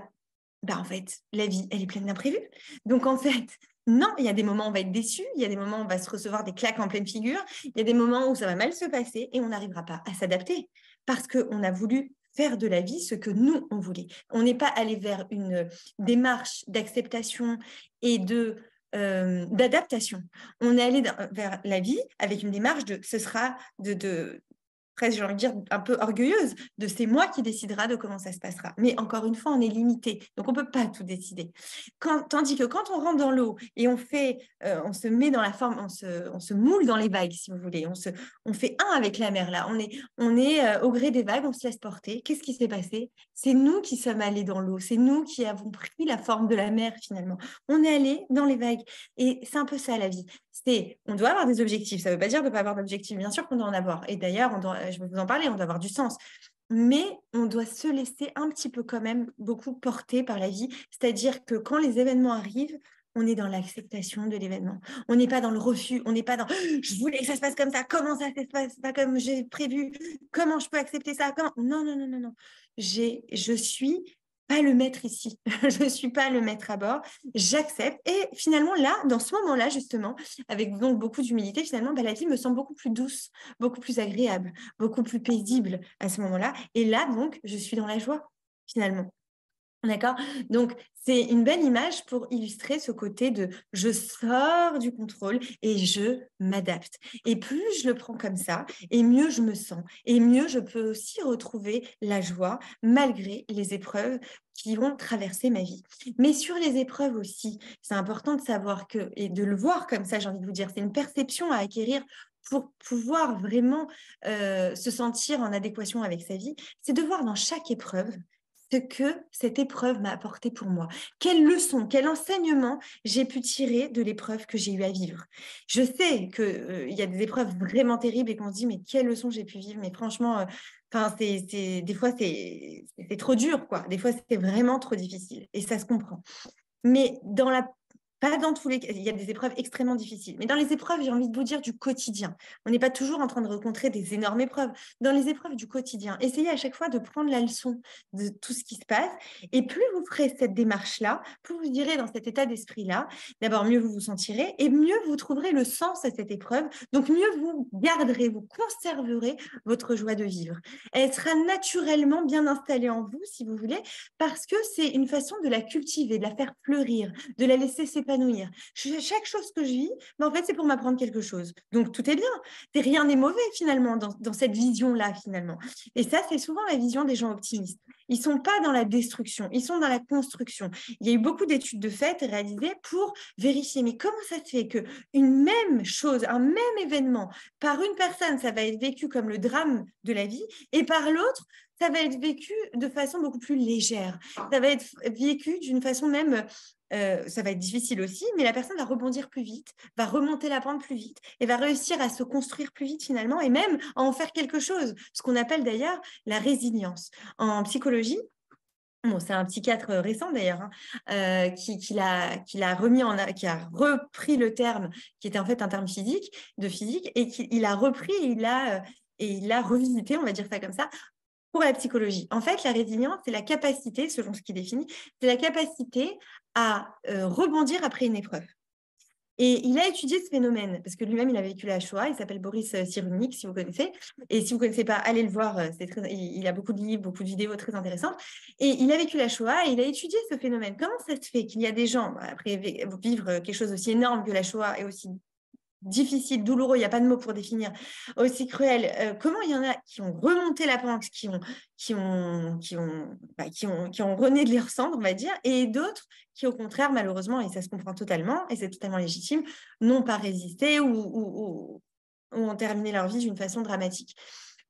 en fait, la vie, elle est pleine d'imprévus. Donc, en fait, non, il y a des moments où on va être déçu, il y a des moments où on va se recevoir des claques en pleine figure, il y a des moments où ça va mal se passer et on n'arrivera pas à s'adapter parce qu'on a voulu faire de la vie ce que nous, on voulait. On n'est pas allé vers une démarche d'acceptation et d'adaptation. On est allé vers la vie avec une démarche ce sera presque, j'ai envie de dire, un peu orgueilleuse de c'est moi qui décidera de comment ça se passera. Mais encore une fois, on est limité, donc on ne peut pas tout décider. Tandis que quand on rentre dans l'eau et on se met dans la forme, on se moule dans les vagues, si vous voulez, on fait un avec la mer là, on est au gré des vagues, on se laisse porter. Qu'est-ce qui s'est passé? C'est nous qui sommes allés dans l'eau, c'est nous qui avons pris la forme de la mer finalement. On est allé dans les vagues et c'est un peu ça la vie. On doit avoir des objectifs. Ça ne veut pas dire de ne pas avoir d'objectifs. Bien sûr qu'on doit en avoir. Et d'ailleurs, je vais vous en parler, on doit avoir du sens. Mais on doit se laisser un petit peu quand même beaucoup porter par la vie. C'est-à-dire que quand les événements arrivent, on est dans l'acceptation de l'événement. On n'est pas dans le refus. On n'est pas dans je voulais que ça se passe comme ça. Comment ça se passe pas comme j'ai prévu? Comment je peux accepter ça? Non, non, non, non, non. Je suis pas le maître ici. Je ne suis pas le maître à bord. J'accepte. Et finalement, là, dans ce moment-là, justement, avec donc beaucoup d'humilité, finalement, la vie me semble beaucoup plus douce, beaucoup plus agréable, beaucoup plus paisible à ce moment-là. Et là, donc, je suis dans la joie, finalement. D'accord? Donc, c'est une belle image pour illustrer ce côté de je sors du contrôle et je m'adapte. Et plus je le prends comme ça, et mieux je me sens. Et mieux je peux aussi retrouver la joie malgré les épreuves qui vont traverser ma vie. Mais sur les épreuves aussi, c'est important de savoir que, et de le voir comme ça, j'ai envie de vous dire, c'est une perception à acquérir pour pouvoir vraiment se sentir en adéquation avec sa vie, c'est de voir dans chaque épreuve ce que cette épreuve m'a apporté pour moi. Quelle leçon, quel enseignement j'ai pu tirer de l'épreuve que j'ai eu à vivre. Je sais qu'il y a des épreuves vraiment terribles et qu'on se dit, mais quelle leçon j'ai pu vivre. Mais franchement, des fois, c'est trop dur, quoi. Des fois, c'est vraiment trop difficile et ça se comprend. Mais pas dans tous les cas, il y a des épreuves extrêmement difficiles. Mais dans les épreuves, j'ai envie de vous dire du quotidien. On n'est pas toujours en train de rencontrer des énormes épreuves. Dans les épreuves du quotidien, essayez à chaque fois de prendre la leçon de tout ce qui se passe. Et plus vous ferez cette démarche-là, plus vous irez dans cet état d'esprit-là, d'abord mieux vous vous sentirez et mieux vous trouverez le sens à cette épreuve. Donc mieux vous garderez, vous conserverez votre joie de vivre. Elle sera naturellement bien installée en vous, si vous voulez, parce que c'est une façon de la cultiver, de la faire fleurir, de la laisser s'épanouir. Chaque chose que je vis, en fait, c'est pour m'apprendre quelque chose. Donc, tout est bien. Rien n'est mauvais, finalement, dans cette vision-là, finalement. Et ça, c'est souvent la vision des gens optimistes. Ils ne sont pas dans la destruction, ils sont dans la construction. Il y a eu beaucoup d'études de fait réalisées pour vérifier, mais comment ça se fait qu'une même chose, un même événement, par une personne, ça va être vécu comme le drame de la vie, et par l'autre, ça va être vécu de façon beaucoup plus légère. Ça va être vécu d'une façon même ça va être difficile aussi, mais la personne va rebondir plus vite, va remonter la pente plus vite et va réussir à se construire plus vite finalement et même à en faire quelque chose, ce qu'on appelle d'ailleurs la résilience. En psychologie, bon, c'est un psychiatre récent d'ailleurs qui a repris le terme qui était en fait un terme de physique et il a repris et il l'a revisité, on va dire ça comme ça, pour la psychologie. En fait, la résilience, c'est la capacité, selon ce qu'il définit, c'est la capacité à rebondir après une épreuve. Et il a étudié ce phénomène, parce que lui-même, il a vécu la Shoah, il s'appelle Boris Cyrulnik, si vous connaissez. Et si vous ne connaissez pas, allez le voir, il a beaucoup de livres, beaucoup de vidéos très intéressantes. Et il a vécu la Shoah et il a étudié ce phénomène. Comment ça se fait qu'il y a des gens, après vivre quelque chose aussi énorme que la Shoah et aussi difficile, douloureux, il n'y a pas de mots pour définir, aussi cruel. Comment il y en a qui ont remonté la pente, qui ont rené de leurs cendres, on va dire, et d'autres qui, au contraire, malheureusement, et ça se comprend totalement, et c'est totalement légitime, n'ont pas résisté ou ont terminé leur vie d'une façon dramatique.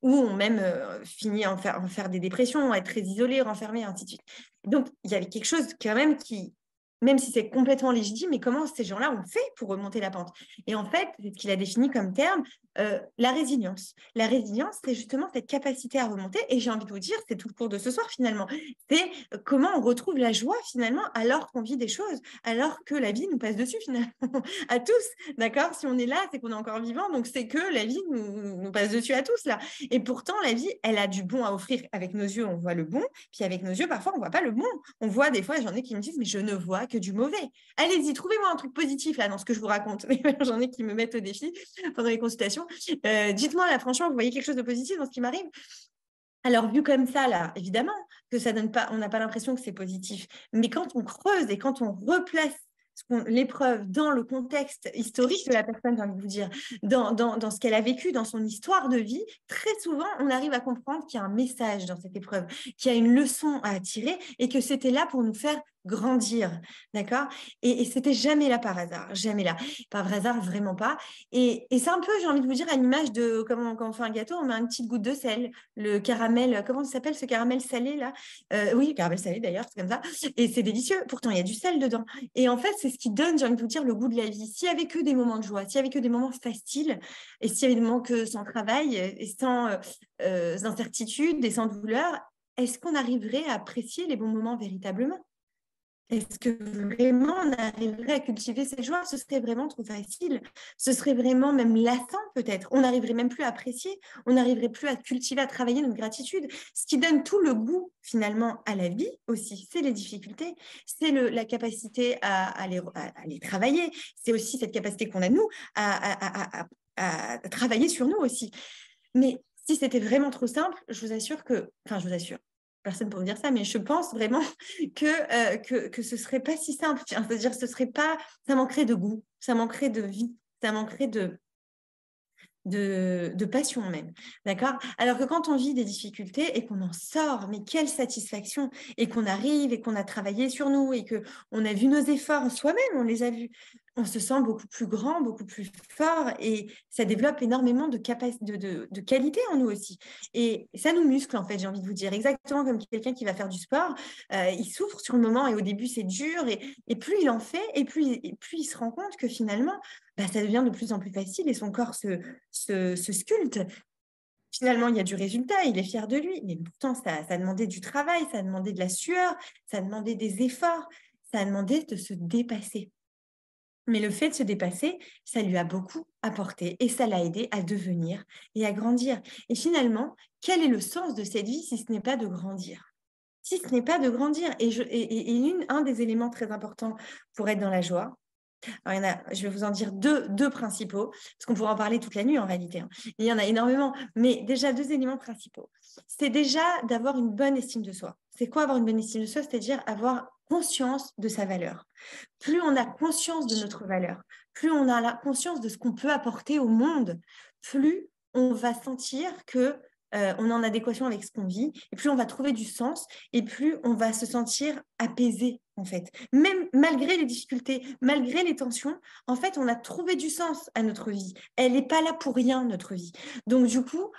ou ont même fini en faire des dépressions, être très isolés, renfermés, ainsi de suite. Donc, il y avait quelque chose quand même qui, même si c'est complètement légitime, mais comment ces gens-là ont fait pour remonter la pente? Et en fait, c'est ce qu'il a défini comme terme, la résilience. La résilience, c'est justement cette capacité à remonter. Et j'ai envie de vous dire, c'est tout le cours de ce soir finalement. C'est comment on retrouve la joie finalement alors qu'on vit des choses, alors que la vie nous passe dessus finalement, à tous. D'accord? Si on est là, c'est qu'on est encore vivant, donc c'est que la vie nous passe dessus à tous là. Et pourtant, la vie, elle a du bon à offrir. Avec nos yeux, on voit le bon, puis avec nos yeux, parfois, on voit pas le bon. On voit des fois, j'en ai qui me disent, mais je ne vois que du mauvais. Allez-y, trouvez-moi un truc positif là dans ce que je vous raconte. J'en ai qui me mettent au défi pendant les consultations. Dites-moi là, franchement, vous voyez quelque chose de positif dans ce qui m'arrive? Alors, vu comme ça, là, évidemment que ça donne pas, on n'a pas l'impression que c'est positif. Mais quand on creuse et quand on replace l'épreuve dans le contexte historique de la personne, j'ai envie de vous dire, dans ce qu'elle a vécu, dans son histoire de vie, très souvent, on arrive à comprendre qu'il y a un message dans cette épreuve, qu'il y a une leçon à tirer et que c'était là pour nous faire grandir, d'accord? Et c'était jamais là par hasard, jamais là. Par hasard, vraiment pas. Et c'est un peu, j'ai envie de vous dire, à l'image de quand on fait un gâteau, on met une petite goutte de sel, le caramel, comment ça s'appelle ce caramel salé là? Oui, caramel salé d'ailleurs, c'est comme ça. Et c'est délicieux, pourtant il y a du sel dedans. Et en fait, c'est ce qui donne, j'ai envie de vous dire, le goût de la vie. S'il n'y avait que des moments de joie, s'il n'y avait que des moments faciles, et s'il y avait des moments que sans travail, et sans incertitude, et sans douleur, est-ce qu'on arriverait à apprécier les bons moments véritablement? Est-ce que vraiment on arriverait à cultiver cette joie? Ce serait vraiment trop facile. Ce serait vraiment même lassant peut-être. On n'arriverait même plus à apprécier. On n'arriverait plus à cultiver, à travailler notre gratitude. Ce qui donne tout le goût finalement à la vie aussi, c'est les difficultés. C'est la capacité à les travailler. C'est aussi cette capacité qu'on a nous à travailler sur nous aussi. Mais si c'était vraiment trop simple, je vous assure je vous assure, personne pour me dire ça, mais je pense vraiment que ce serait pas si simple. C'est-à-dire, ça manquerait de goût, ça manquerait de vie, ça manquerait de passion même, d'accord? Alors que quand on vit des difficultés et qu'on en sort, mais quelle satisfaction! Et qu'on arrive et qu'on a travaillé sur nous et qu'on a vu nos efforts soi-même, on les a vus. On se sent beaucoup plus grand, beaucoup plus fort et ça développe énormément de qualité en nous aussi. Et ça nous muscle, en fait, j'ai envie de vous dire. Exactement comme quelqu'un qui va faire du sport, il souffre sur le moment et au début, c'est dur. Et plus il en fait, et plus il se rend compte que finalement, ça devient de plus en plus facile et son corps se sculpte. Finalement, il y a du résultat, il est fier de lui, mais pourtant, ça a demandé du travail, ça a demandé de la sueur, ça a demandé des efforts, ça a demandé de se dépasser. Mais le fait de se dépasser, ça lui a beaucoup apporté et ça l'a aidé à devenir et à grandir. Et finalement, quel est le sens de cette vie si ce n'est pas de grandir? Si ce n'est pas de grandir. Et un des éléments très importants pour être dans la joie, alors, je vais vous en dire deux principaux, parce qu'on pourra en parler toute la nuit en réalité. Il y en a énormément, mais déjà 2 éléments principaux. C'est déjà d'avoir une bonne estime de soi. C'est quoi avoir une bonne estime de soi? C'est-à-dire avoir conscience de sa valeur. Plus on a conscience de notre valeur, plus on a la conscience de ce qu'on peut apporter au monde, plus on va sentir que on est en adéquation avec ce qu'on vit, et plus on va trouver du sens, et plus on va se sentir apaisé, en fait. Même malgré les difficultés, malgré les tensions, en fait, on a trouvé du sens à notre vie. Elle n'est pas là pour rien, notre vie. Donc, du coup,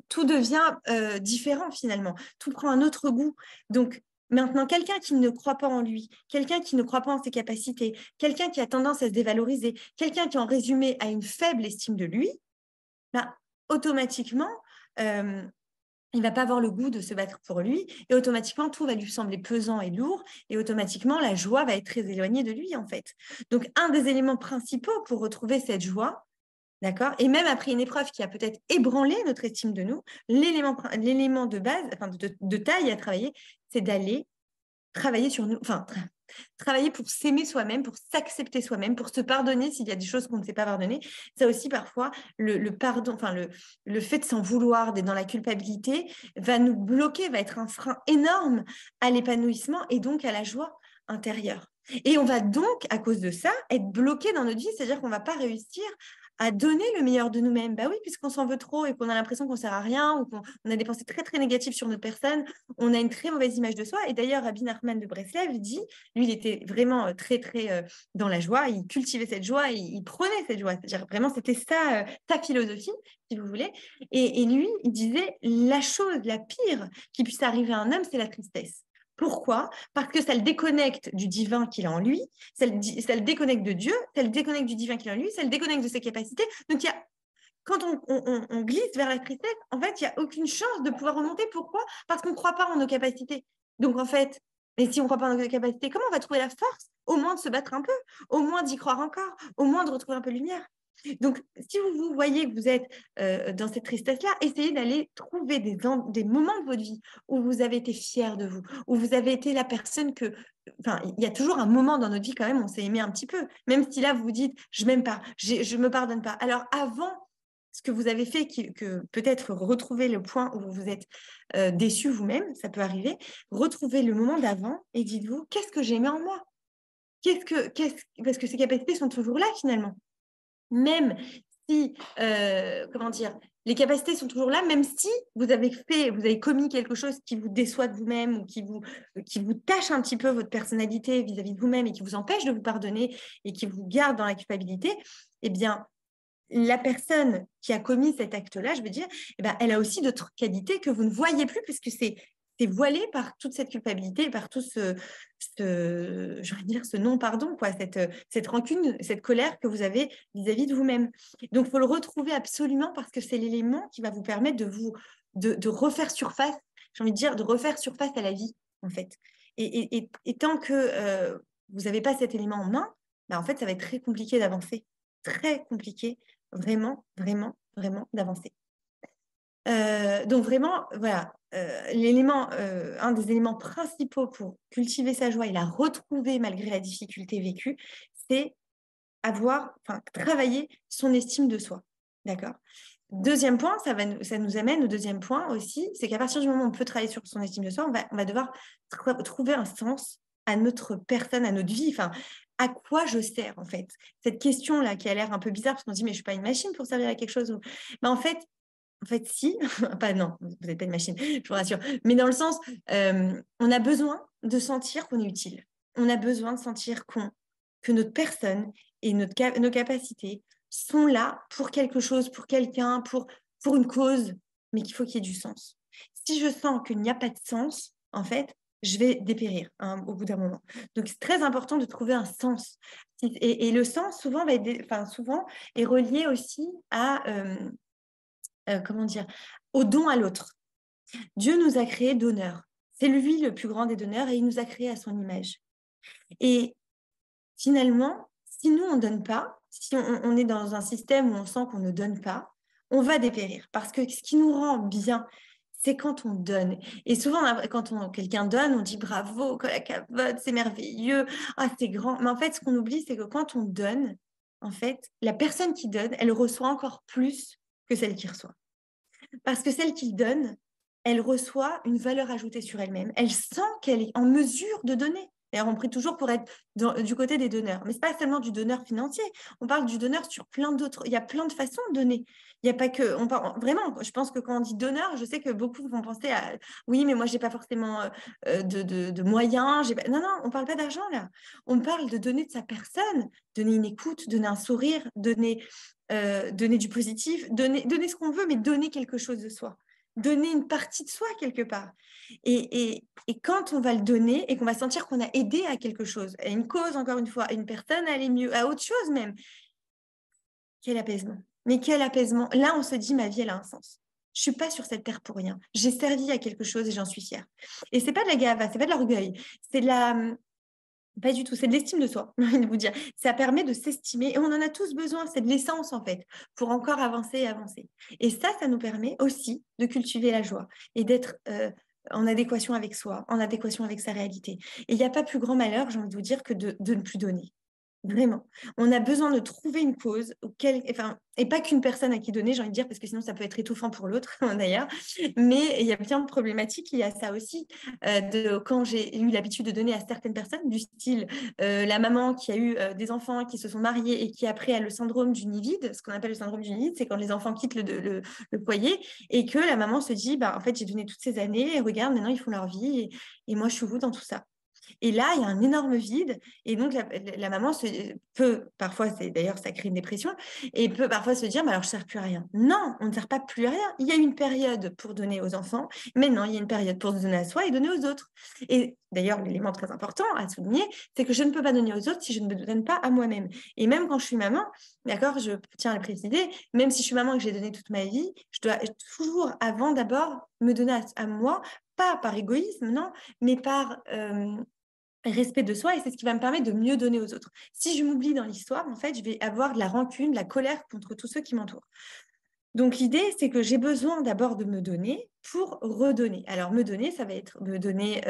tout devient différent, finalement. Tout prend un autre goût. Donc, maintenant, quelqu'un qui ne croit pas en lui, quelqu'un qui ne croit pas en ses capacités, quelqu'un qui a tendance à se dévaloriser, quelqu'un qui, en résumé, a une faible estime de lui, automatiquement, il ne va pas avoir le goût de se battre pour lui et automatiquement, tout va lui sembler pesant et lourd et automatiquement, la joie va être très éloignée de lui, en fait. Donc, un des éléments principaux pour retrouver cette joie, d'accord, et même après une épreuve qui a peut-être ébranlé notre estime de nous, l'élément de base, enfin de taille à travailler, c'est d'aller travailler sur nous, travailler pour s'aimer soi-même, pour s'accepter soi-même, pour se pardonner s'il y a des choses qu'on ne sait pas pardonner. Ça aussi, parfois, le pardon, le fait de s'en vouloir, d'être dans la culpabilité, va nous bloquer, va être un frein énorme à l'épanouissement et donc à la joie intérieure. Et on va donc, à cause de ça, être bloqué dans notre vie, c'est-à-dire qu'on ne va pas réussir à donner le meilleur de nous-mêmes. Bah oui, puisqu'on s'en veut trop et qu'on a l'impression qu'on ne sert à rien ou qu'on a des pensées très, très négatives sur notre personne, on a une très mauvaise image de soi. Et d'ailleurs, Rabbi Nachman de Breslev dit, lui, il était vraiment très, très dans la joie, il cultivait cette joie, il prenait cette joie. C'est-à-dire vraiment, c'était ça, sa philosophie, si vous voulez. Et lui, il disait, la chose la pire qui puisse arriver à un homme, c'est la tristesse. Pourquoi? Parce que ça le déconnecte du divin qu'il a en lui, ça le déconnecte de Dieu, ça le déconnecte du divin qu'il a en lui, ça le déconnecte de ses capacités. Donc, quand on glisse vers la tristesse, en fait, il n'y a aucune chance de pouvoir remonter. Pourquoi? Parce qu'on ne croit pas en nos capacités. Donc, en fait, mais si on ne croit pas en nos capacités, comment on va trouver la force? Au moins de se battre un peu, au moins d'y croire encore, au moins de retrouver un peu de lumière. Donc, si vous voyez que vous êtes dans cette tristesse-là, essayez d'aller trouver des moments de votre vie où vous avez été fier de vous, où vous avez été la personne que... Enfin, il y a toujours un moment dans notre vie quand même, on s'est aimé un petit peu. Même si là, vous vous dites, je m'aime pas, je me pardonne pas. Alors, avant ce que vous avez fait, que peut-être retrouver le point où vous vous êtes déçu vous-même, ça peut arriver, retrouvez le moment d'avant et dites-vous, qu'est-ce que j'ai aimé en moi? Parce que ces capacités sont toujours là finalement. Même si, comment dire, les capacités sont toujours là, même si vous avez commis quelque chose qui vous déçoit de vous-même ou qui vous tâche un petit peu votre personnalité vis-à-vis de vous-même et qui vous empêche de vous pardonner et qui vous garde dans la culpabilité, eh bien, la personne qui a commis cet acte-là, je veux dire, eh ben, elle a aussi d'autres qualités que vous ne voyez plus puisque c'est voilé par toute cette culpabilité, par tout ce non-pardon, quoi, cette rancune, cette colère que vous avez vis-à-vis de vous-même. Donc, il faut le retrouver absolument parce que c'est l'élément qui va vous permettre de refaire surface, j'ai envie de dire, de refaire surface à la vie, en fait. Et tant que vous n'avez pas cet élément en main, ben, en fait, ça va être très compliqué d'avancer. Très compliqué, vraiment, vraiment, vraiment d'avancer. Donc vraiment, voilà, un des éléments principaux pour cultiver sa joie et la retrouver malgré la difficulté vécue, c'est travailler son estime de soi. D'accord? Deuxième point, ça nous amène au deuxième point aussi, c'est qu'à partir du moment où on peut travailler sur son estime de soi, on va devoir trouver un sens à notre personne, à notre vie, enfin, à quoi je sers en fait? Cette question-là qui a l'air un peu bizarre parce qu'on se dit mais je ne suis pas une machine pour servir à quelque chose. Mais en fait, si, non, vous n'êtes pas une machine, je vous rassure. Mais dans le sens, on a besoin de sentir qu'on est utile. On a besoin de sentir que notre personne et nos capacités sont là pour quelque chose, pour quelqu'un, pour une cause, mais qu'il faut qu'il y ait du sens. Si je sens qu'il n'y a pas de sens, en fait, je vais dépérir au bout d'un moment. Donc, c'est très important de trouver un sens. Et le sens, souvent, souvent est relié aussi à... comment dire, au don à l'autre. Dieu nous a créés donneurs. C'est lui le plus grand des donneurs et il nous a créés à son image. Et finalement, si nous, on ne donne pas, si on est dans un système où on sent qu'on ne donne pas, on va dépérir. Parce que ce qui nous rend bien, c'est quand on donne. Et souvent, quand quelqu'un donne, on dit bravo, la cavote, c'est merveilleux, ah, c'est grand. Mais en fait, ce qu'on oublie, c'est que quand on donne, en fait, la personne qui donne, elle reçoit encore plus que celle qui reçoit. Parce que celle qui donne, elle reçoit une valeur ajoutée sur elle-même. Elle sent qu'elle est en mesure de donner. D'ailleurs, on prie toujours pour être du côté des donneurs. Mais ce n'est pas seulement du donneur financier. On parle du donneur sur plein d'autres. Il y a plein de façons de donner. Il n'y a pas que. Vraiment, je pense que quand on dit donneur, je sais que beaucoup vont penser à oui, mais moi, je n'ai pas forcément de moyens. Non, non, on ne parle pas d'argent là. On parle de donner de sa personne, donner une écoute, donner un sourire, donner du positif, donner ce qu'on veut, mais donner quelque chose de soi. Donner une partie de soi quelque part. Et quand on va le donner et qu'on va sentir qu'on a aidé à quelque chose, à une cause, encore une fois, à une personne à aller mieux, à autre chose même, quel apaisement. Mais quel apaisement. Là, on se dit, ma vie, elle a un sens. Je ne suis pas sur cette terre pour rien. J'ai servi à quelque chose et j'en suis fière. Et ce n'est pas de la gava, ce n'est pas de l'orgueil. C'est de la... Pas du tout, c'est de l'estime de soi, j'ai envie de vous dire. Ça permet de s'estimer et on en a tous besoin, c'est de l'essence en fait, pour encore avancer et avancer. Et ça nous permet aussi de cultiver la joie et d'être en adéquation avec soi, en adéquation avec sa réalité. Et il n'y a pas plus grand malheur, j'ai envie de vous dire, que de ne plus donner. Vraiment. On a besoin de trouver une cause et pas qu'une personne à qui donner, j'ai envie de dire, parce que sinon ça peut être étouffant pour l'autre, d'ailleurs. Mais il y a plein de problématiques liées à ça aussi. Quand j'ai eu l'habitude de donner à certaines personnes, du style la maman qui a eu des enfants qui se sont mariés et qui après a le syndrome du nid vide. Ce qu'on appelle le syndrome du nid vide, c'est quand les enfants quittent le foyer et que la maman se dit, en fait, j'ai donné toutes ces années et regarde, maintenant ils font leur vie et moi je suis où dans tout ça. Et là, il y a un énorme vide. Et donc, la maman peut, parfois, d'ailleurs, ça crée une dépression, et peut parfois se dire, alors, je ne sers plus à rien. Non, on ne sert pas plus à rien. Il y a une période pour donner aux enfants. Maintenant, il y a une période pour se donner à soi et donner aux autres. Et d'ailleurs, l'élément très important à souligner, c'est que je ne peux pas donner aux autres si je ne me donne pas à moi-même. Et même quand je suis maman, d'accord, je tiens à le préciser, même si je suis maman et que j'ai donné toute ma vie, je dois toujours, avant d'abord, me donner à moi, pas par égoïsme, non, mais par respect de soi, et c'est ce qui va me permettre de mieux donner aux autres. Si je m'oublie dans l'histoire, en fait, je vais avoir de la rancune, de la colère contre tous ceux qui m'entourent. Donc, l'idée, c'est que j'ai besoin d'abord de me donner pour redonner. Alors, me donner, ça va être me donner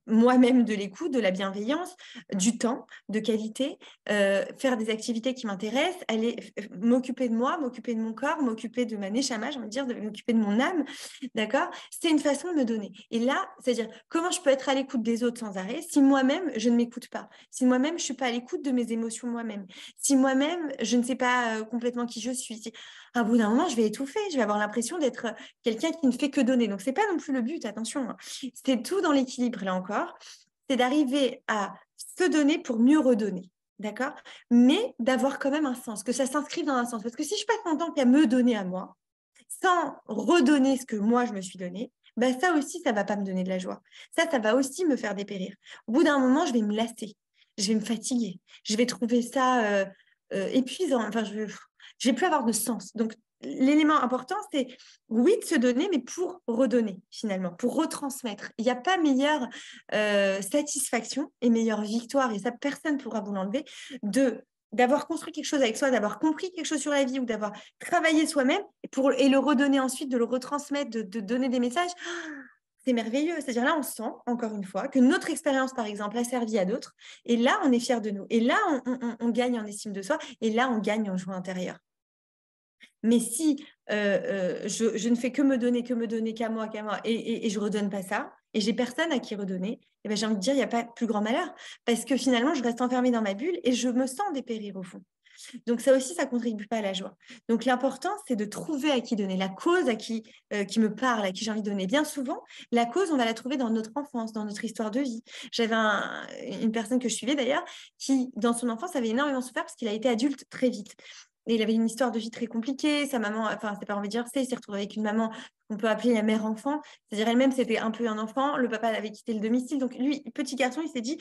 moi-même de l'écoute, de la bienveillance, du temps, de qualité, faire des activités qui m'intéressent, aller m'occuper de moi, m'occuper de mon corps, m'occuper de ma neshama, j'ai envie de dire, de m'occuper de mon âme, d'accord? C'est une façon de me donner. Et là, c'est-à-dire, comment je peux être à l'écoute des autres sans arrêt si moi-même, je ne m'écoute pas, si moi-même, je ne suis pas à l'écoute de mes émotions moi-même, si moi-même, je ne sais pas complètement qui je suis, si à bout d'un moment, je vais étouffer, je vais avoir l'impression d'être quelqu'un qui ne fait que donner. Donc, ce n'est pas non plus le but, attention. C'est tout dans l'équilibre, là encore. C'est d'arriver à se donner pour mieux redonner. D'accord? Mais d'avoir quand même un sens, que ça s'inscrive dans un sens. Parce que si je passe mon temps qu'à me donner à moi, sans redonner ce que moi, je me suis donné, ça aussi, ça ne va pas me donner de la joie. Ça va aussi me faire dépérir. Au bout d'un moment, je vais me lasser. Je vais me fatiguer. Je vais trouver ça épuisant. Enfin, je vais plus avoir de sens. Donc, l'élément important, c'est oui de se donner, mais pour redonner finalement, pour retransmettre. Il n'y a pas meilleure satisfaction et meilleure victoire, et ça, personne ne pourra vous l'enlever, d'avoir construit quelque chose avec soi, d'avoir compris quelque chose sur la vie ou d'avoir travaillé soi-même et le redonner ensuite, de le retransmettre, de donner des messages. C'est merveilleux. C'est-à-dire là, on sent, encore une fois, que notre expérience, par exemple, a servi à d'autres. Et là, on est fiers de nous. Et là, on gagne en estime de soi. Et là, on gagne en joie intérieure. Mais si je ne fais que me donner qu'à moi, et je ne redonne pas ça, et j'ai personne à qui redonner, eh ben, j'ai envie de dire, il n'y a pas plus grand malheur. Parce que finalement, je reste enfermée dans ma bulle et je me sens dépérir au fond. Donc ça aussi, ça ne contribue pas à la joie. Donc l'important, c'est de trouver à qui donner, la cause qui me parle, à qui j'ai envie de donner. Bien souvent, la cause, on va la trouver dans notre enfance, dans notre histoire de vie. J'avais une personne que je suivais d'ailleurs, qui, dans son enfance, avait énormément souffert parce qu'il a été adulte très vite. Et il avait une histoire de vie très compliquée. Sa maman, enfin, ses parents divorcés, il s'est retrouvé avec une maman qu'on peut appeler la mère-enfant. C'est-à-dire elle-même, c'était un peu un enfant. Le papa avait quitté le domicile. Donc lui, petit garçon, il s'est dit,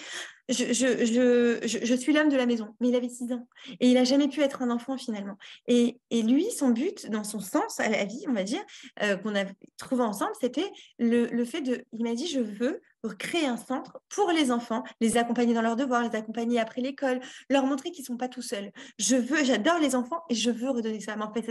je suis l'homme de la maison. Mais il avait 6 ans. Et il n'a jamais pu être un enfant finalement. Et lui, son but, dans son sens à la vie, on va dire, qu'on a trouvé ensemble, c'était le fait de... Il m'a dit, je veux créer un centre pour les enfants, les accompagner dans leurs devoirs, les accompagner après l'école, leur montrer qu'ils ne sont pas tout seuls. J'adore les enfants et je veux redonner ça. Mais en fait,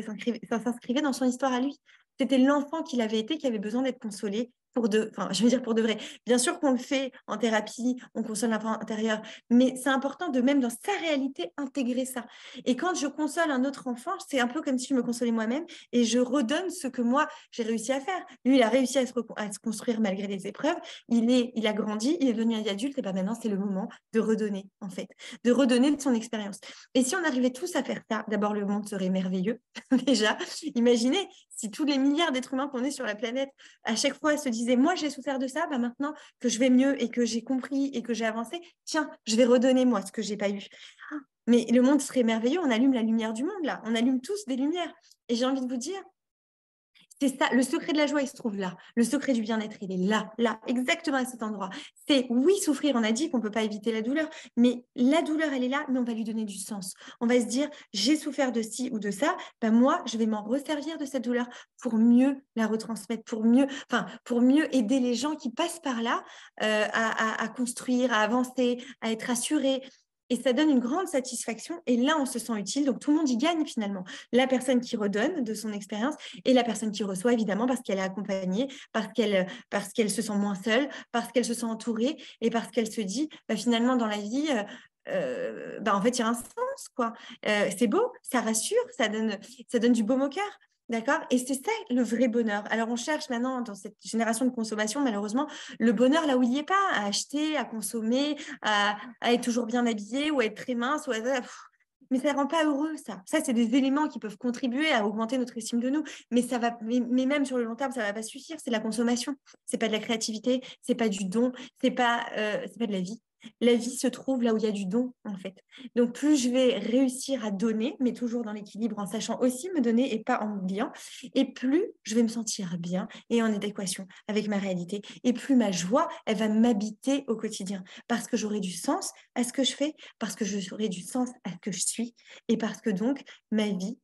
ça s'inscrivait dans son histoire à lui. C'était l'enfant qu'il avait été, qui avait besoin d'être consolé pour de vrai. Bien sûr qu'on le fait en thérapie, on console l'enfant intérieur, mais c'est important de même dans sa réalité intégrer ça. Et quand je console un autre enfant, c'est un peu comme si je me consolais moi-même et je redonne ce que moi j'ai réussi à faire. Lui, il a réussi à se construire malgré les épreuves. Il a grandi, il est devenu un adulte, et ben maintenant c'est le moment de redonner en fait, de redonner de son expérience. Et si on arrivait tous à faire ça, d'abord le monde serait merveilleux déjà. Imaginez si tous les milliards d'êtres humains qu'on est sur la planète à chaque fois se disaient moi j'ai souffert de ça, maintenant que je vais mieux et que j'ai compris et que j'ai avancé, tiens, je vais redonner moi ce que j'ai pas eu. Mais le monde serait merveilleux, on allume la lumière du monde là, on allume tous des lumières. Et j'ai envie de vous dire, c'est ça, le secret de la joie, il se trouve là. Le secret du bien-être, il est là, exactement à cet endroit. C'est, oui, souffrir, on a dit qu'on ne peut pas éviter la douleur, mais la douleur, elle est là, mais on va lui donner du sens. On va se dire, j'ai souffert de ci ou de ça, moi, je vais m'en resservir de cette douleur pour mieux la retransmettre, pour mieux aider les gens qui passent par là à construire, à avancer, à être assurés. Et ça donne une grande satisfaction. Et là, on se sent utile. Donc, tout le monde y gagne finalement. La personne qui redonne de son expérience et la personne qui reçoit, évidemment, parce qu'elle est accompagnée, parce qu'elle se sent moins seule, parce qu'elle se sent entourée et parce qu'elle se dit, finalement, dans la vie, en fait, il y a un sens, quoi. C'est beau, ça rassure, ça donne du baume au cœur. D'accord? Et c'est ça le vrai bonheur. Alors, on cherche maintenant, dans cette génération de consommation, malheureusement, le bonheur là où il n'y est pas, à acheter, à consommer, à être toujours bien habillé ou à être très mince. Mais ça ne rend pas heureux, ça. Ça, c'est des éléments qui peuvent contribuer à augmenter notre estime de nous. Mais, mais même sur le long terme, ça ne va pas suffire. C'est de la consommation. Ce n'est pas de la créativité. Ce n'est pas du don. Ce n'est c'est pas de la vie. La vie se trouve là où il y a du don, en fait. Donc, plus je vais réussir à donner, mais toujours dans l'équilibre, en sachant aussi me donner et pas en oubliant, et plus je vais me sentir bien et en adéquation avec ma réalité, et plus ma joie, elle va m'habiter au quotidien, parce que j'aurai du sens à ce que je fais, parce que j'aurai du sens à ce que je suis, et parce que donc, ma vie,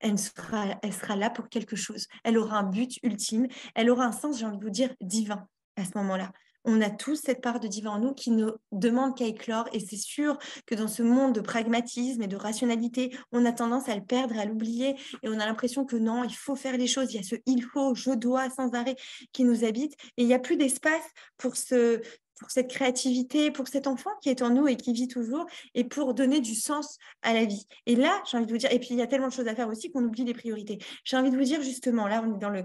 elle sera là pour quelque chose. Elle aura un but ultime, elle aura un sens, j'ai envie de vous dire, divin à ce moment-là. On a tous cette part de divin en nous qui ne demande qu'à éclore. Et c'est sûr que dans ce monde de pragmatisme et de rationalité, on a tendance à le perdre, à l'oublier. Et on a l'impression que non, il faut faire les choses. Il y a ce il faut, je dois sans arrêt qui nous habite. Et il n'y a plus d'espace pour cette créativité, pour cet enfant qui est en nous et qui vit toujours, et pour donner du sens à la vie. Et là, j'ai envie de vous dire, et puis il y a tellement de choses à faire aussi qu'on oublie les priorités. J'ai envie de vous dire justement, là, on est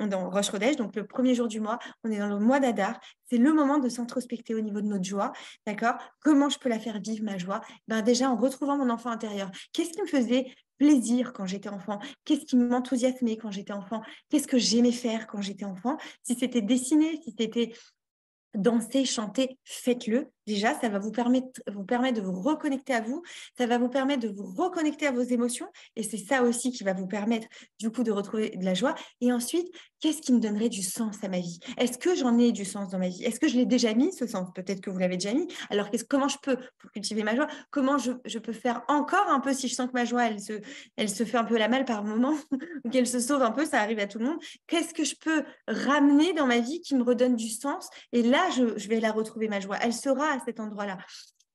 dans Rosh Chodesh, donc le premier jour du mois, on est dans le mois d'Adar, c'est le moment de s'introspecter au niveau de notre joie, d'accord? Comment je peux la faire vivre, ma joie? Déjà, en retrouvant mon enfant intérieur, qu'est-ce qui me faisait plaisir quand j'étais enfant? Qu'est-ce qui m'enthousiasmait quand j'étais enfant? Qu'est-ce que j'aimais faire quand j'étais enfant? Si c'était dessiner, si c'était danser, chanter, faites-le. Déjà, ça va vous permettre de vous reconnecter à vous, ça va vous permettre de vous reconnecter à vos émotions, et c'est ça aussi qui va vous permettre du coup de retrouver de la joie. Et ensuite, qu'est-ce qui me donnerait du sens à ma vie? Est-ce que j'en ai du sens dans ma vie? Est-ce que je l'ai déjà mis, ce sens? Peut-être que vous l'avez déjà mis. Alors, comment je peux, pour cultiver ma joie, comment je peux faire encore un peu si je sens que ma joie, elle se fait un peu la malle par moment, ou qu'elle se sauve un peu, ça arrive à tout le monde. Qu'est-ce que je peux ramener dans ma vie qui me redonne du sens? Et là, je vais la retrouver, ma joie. Elle sera à cet endroit-là.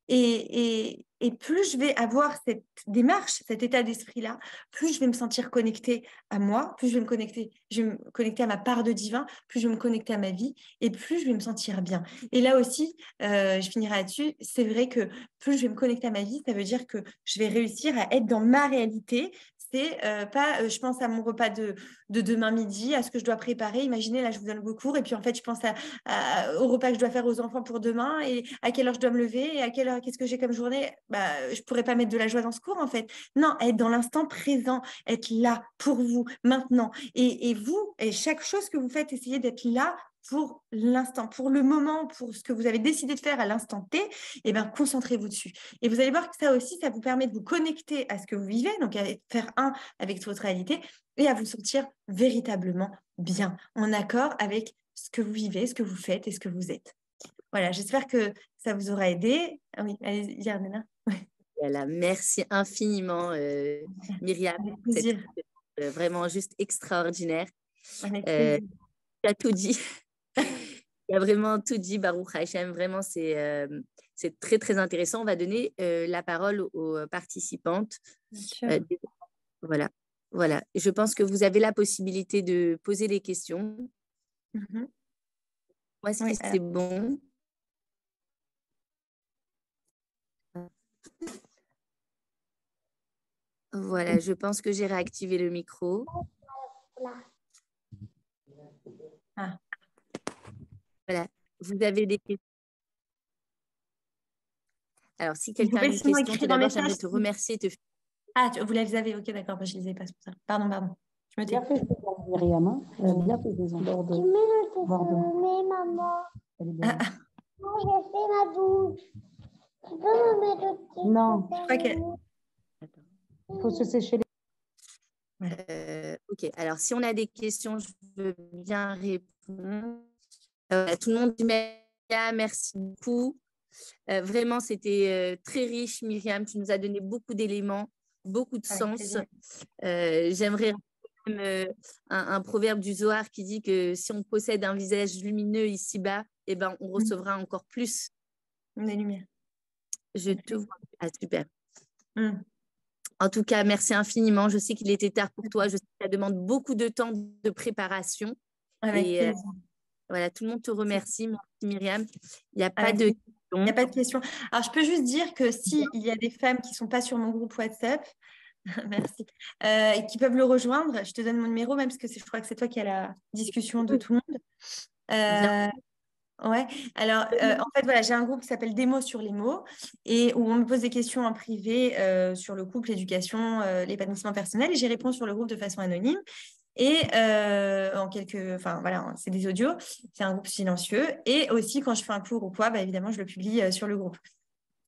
Et plus je vais avoir cette démarche, cet état d'esprit-là, plus je vais me sentir connectée à moi, plus je vais me connecter à ma part de divin, plus je vais me connecter à ma vie, et plus je vais me sentir bien. Et là aussi, je finirai là-dessus, c'est vrai que plus je vais me connecter à ma vie, ça veut dire que je vais réussir à être dans ma réalité. C'est pas, je pense à mon repas de demain midi, à ce que je dois préparer. Imaginez, là, je vous donne le cours, et puis en fait, je pense au repas que je dois faire aux enfants pour demain, et à quelle heure je dois me lever, et à quelle heure, qu'est-ce que j'ai comme journée. Je pourrais pas mettre de la joie dans ce cours, en fait. Non, être dans l'instant présent, être là pour vous, maintenant. Et vous, et chaque chose que vous faites, essayez d'être là pour l'instant, pour le moment, pour ce que vous avez décidé de faire à l'instant T, et concentrez-vous dessus. Et vous allez voir que ça aussi, ça vous permet de vous connecter à ce que vous vivez, donc à faire un avec votre réalité, et à vous sentir véritablement bien, en accord avec ce que vous vivez, ce que vous faites et ce que vous êtes. Voilà, j'espère que ça vous aura aidé. Ah oui, allez-y, Yardena.
Voilà, merci infiniment, Myriam.
Avec
C'est
plaisir.
vraiment juste extraordinaire.
Avec
Tu
plaisir.
as tout dit. Il a vraiment tout dit, Baruch Hashem. Vraiment, c'est très, très intéressant. On va donner la parole aux participantes.
Bien sûr.
Voilà, voilà. Je pense que vous avez la possibilité de poser les questions. Moi, est-ce que c'est bon? Voilà, je pense que j'ai réactivé le micro. Voilà, vous avez des questions? Alors, si quelqu'un a une question, tout d'abord, j'aimerais te remercier.
Vous les avez, ok, d'accord, je ne les ai pas, c'est pour ça. Pardon. Je me tais.
Bien fait, Myriam. Bien fait, Bordeaux. Tu mets le Bordeaux. Maman. Elle est bien. Non, j'ai fait ma douche. Tu peux me mettre le petit. Non.
Je crois que...
Il faut se sécher les...
Ok, alors si on a des questions, je veux bien répondre. Tout le monde dit merci beaucoup. Vraiment, c'était très riche, Myriam. Tu nous as donné beaucoup d'éléments, beaucoup de sens. J'aimerais un proverbe du Zohar qui dit que si on possède un visage lumineux ici-bas, eh ben, on recevra encore plus.
Des lumières.
Je te vois. Ah, super. En tout cas, merci infiniment. Je sais qu'il était tard pour toi. Je sais que ça demande beaucoup de temps de préparation.
Avec plaisir.
Voilà, tout le monde te remercie. Merci, Myriam. Il n'y a pas de
Il n'y a pas de questions. Alors, je peux juste dire que s'il y a des femmes qui ne sont pas sur mon groupe WhatsApp, merci, et qui peuvent le rejoindre, je te donne mon numéro, même parce que je crois que c'est toi qui as la discussion de tout le monde. Ouais, alors en fait, voilà, j'ai un groupe qui s'appelle Des mots sur les mots et où on me pose des questions en privé sur le couple, l'éducation, l'épanouissement personnel et j'y réponds sur le groupe de façon anonyme. Et enfin voilà, c'est des audios, c'est un groupe silencieux. Et aussi, quand je fais un cours ou quoi, bah, évidemment, je le publie sur le groupe.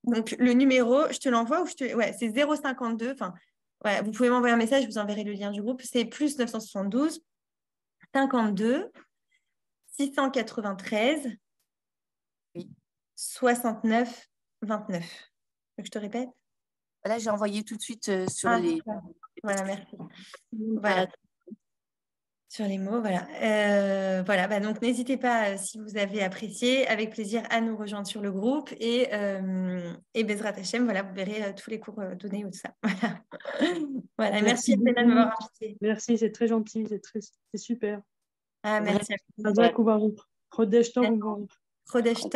Donc, le numéro, je te l'envoie ou ouais, c'est 052. Enfin, ouais, vous pouvez m'envoyer un message, je vous enverrai le lien du groupe. C'est plus 972 52 693 69 29. Donc, je te répète.
Voilà, j'ai envoyé tout de suite sur les...
Voilà, merci. Voilà. Sur les mots, voilà. Voilà, bah, donc n'hésitez pas, si vous avez apprécié, avec plaisir à nous rejoindre sur le groupe et Bezrat Hachem, voilà, vous verrez tous les cours donnés ou tout ça. Voilà. Voilà. Merci de m'avoir invité.
Merci, c'est très gentil, c'est super.
Ah, merci.
Chodesh Tov.
Chodesh Tov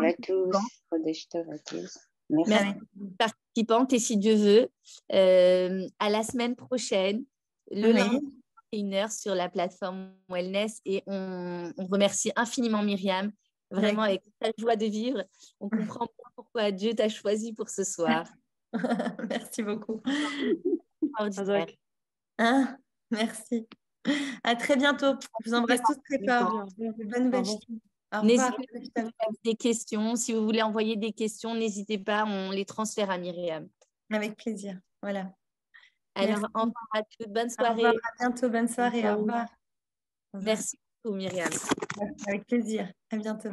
à tous. Chodesh Tov à tous.
Merci participantes et si Dieu veut, à la semaine prochaine, le lundi, 1h sur la plateforme Wellness et on remercie infiniment Myriam, vraiment avec ta joie de vivre. On comprend pourquoi Dieu t'a choisi pour ce soir.
Merci beaucoup.
Hein?
Merci. À très bientôt. Je vous embrasse tous très fort. Bonne nouvelle.
N'hésitez pas si vous avez des questions. Si vous voulez envoyer des questions, n'hésitez pas, on les transfère à Myriam.
Avec plaisir. Voilà.
Alors, au revoir à toutes. Bonne soirée.
Au revoir, à bientôt. Bonne soirée. Au revoir.
Merci beaucoup, Myriam.
Avec plaisir. À bientôt.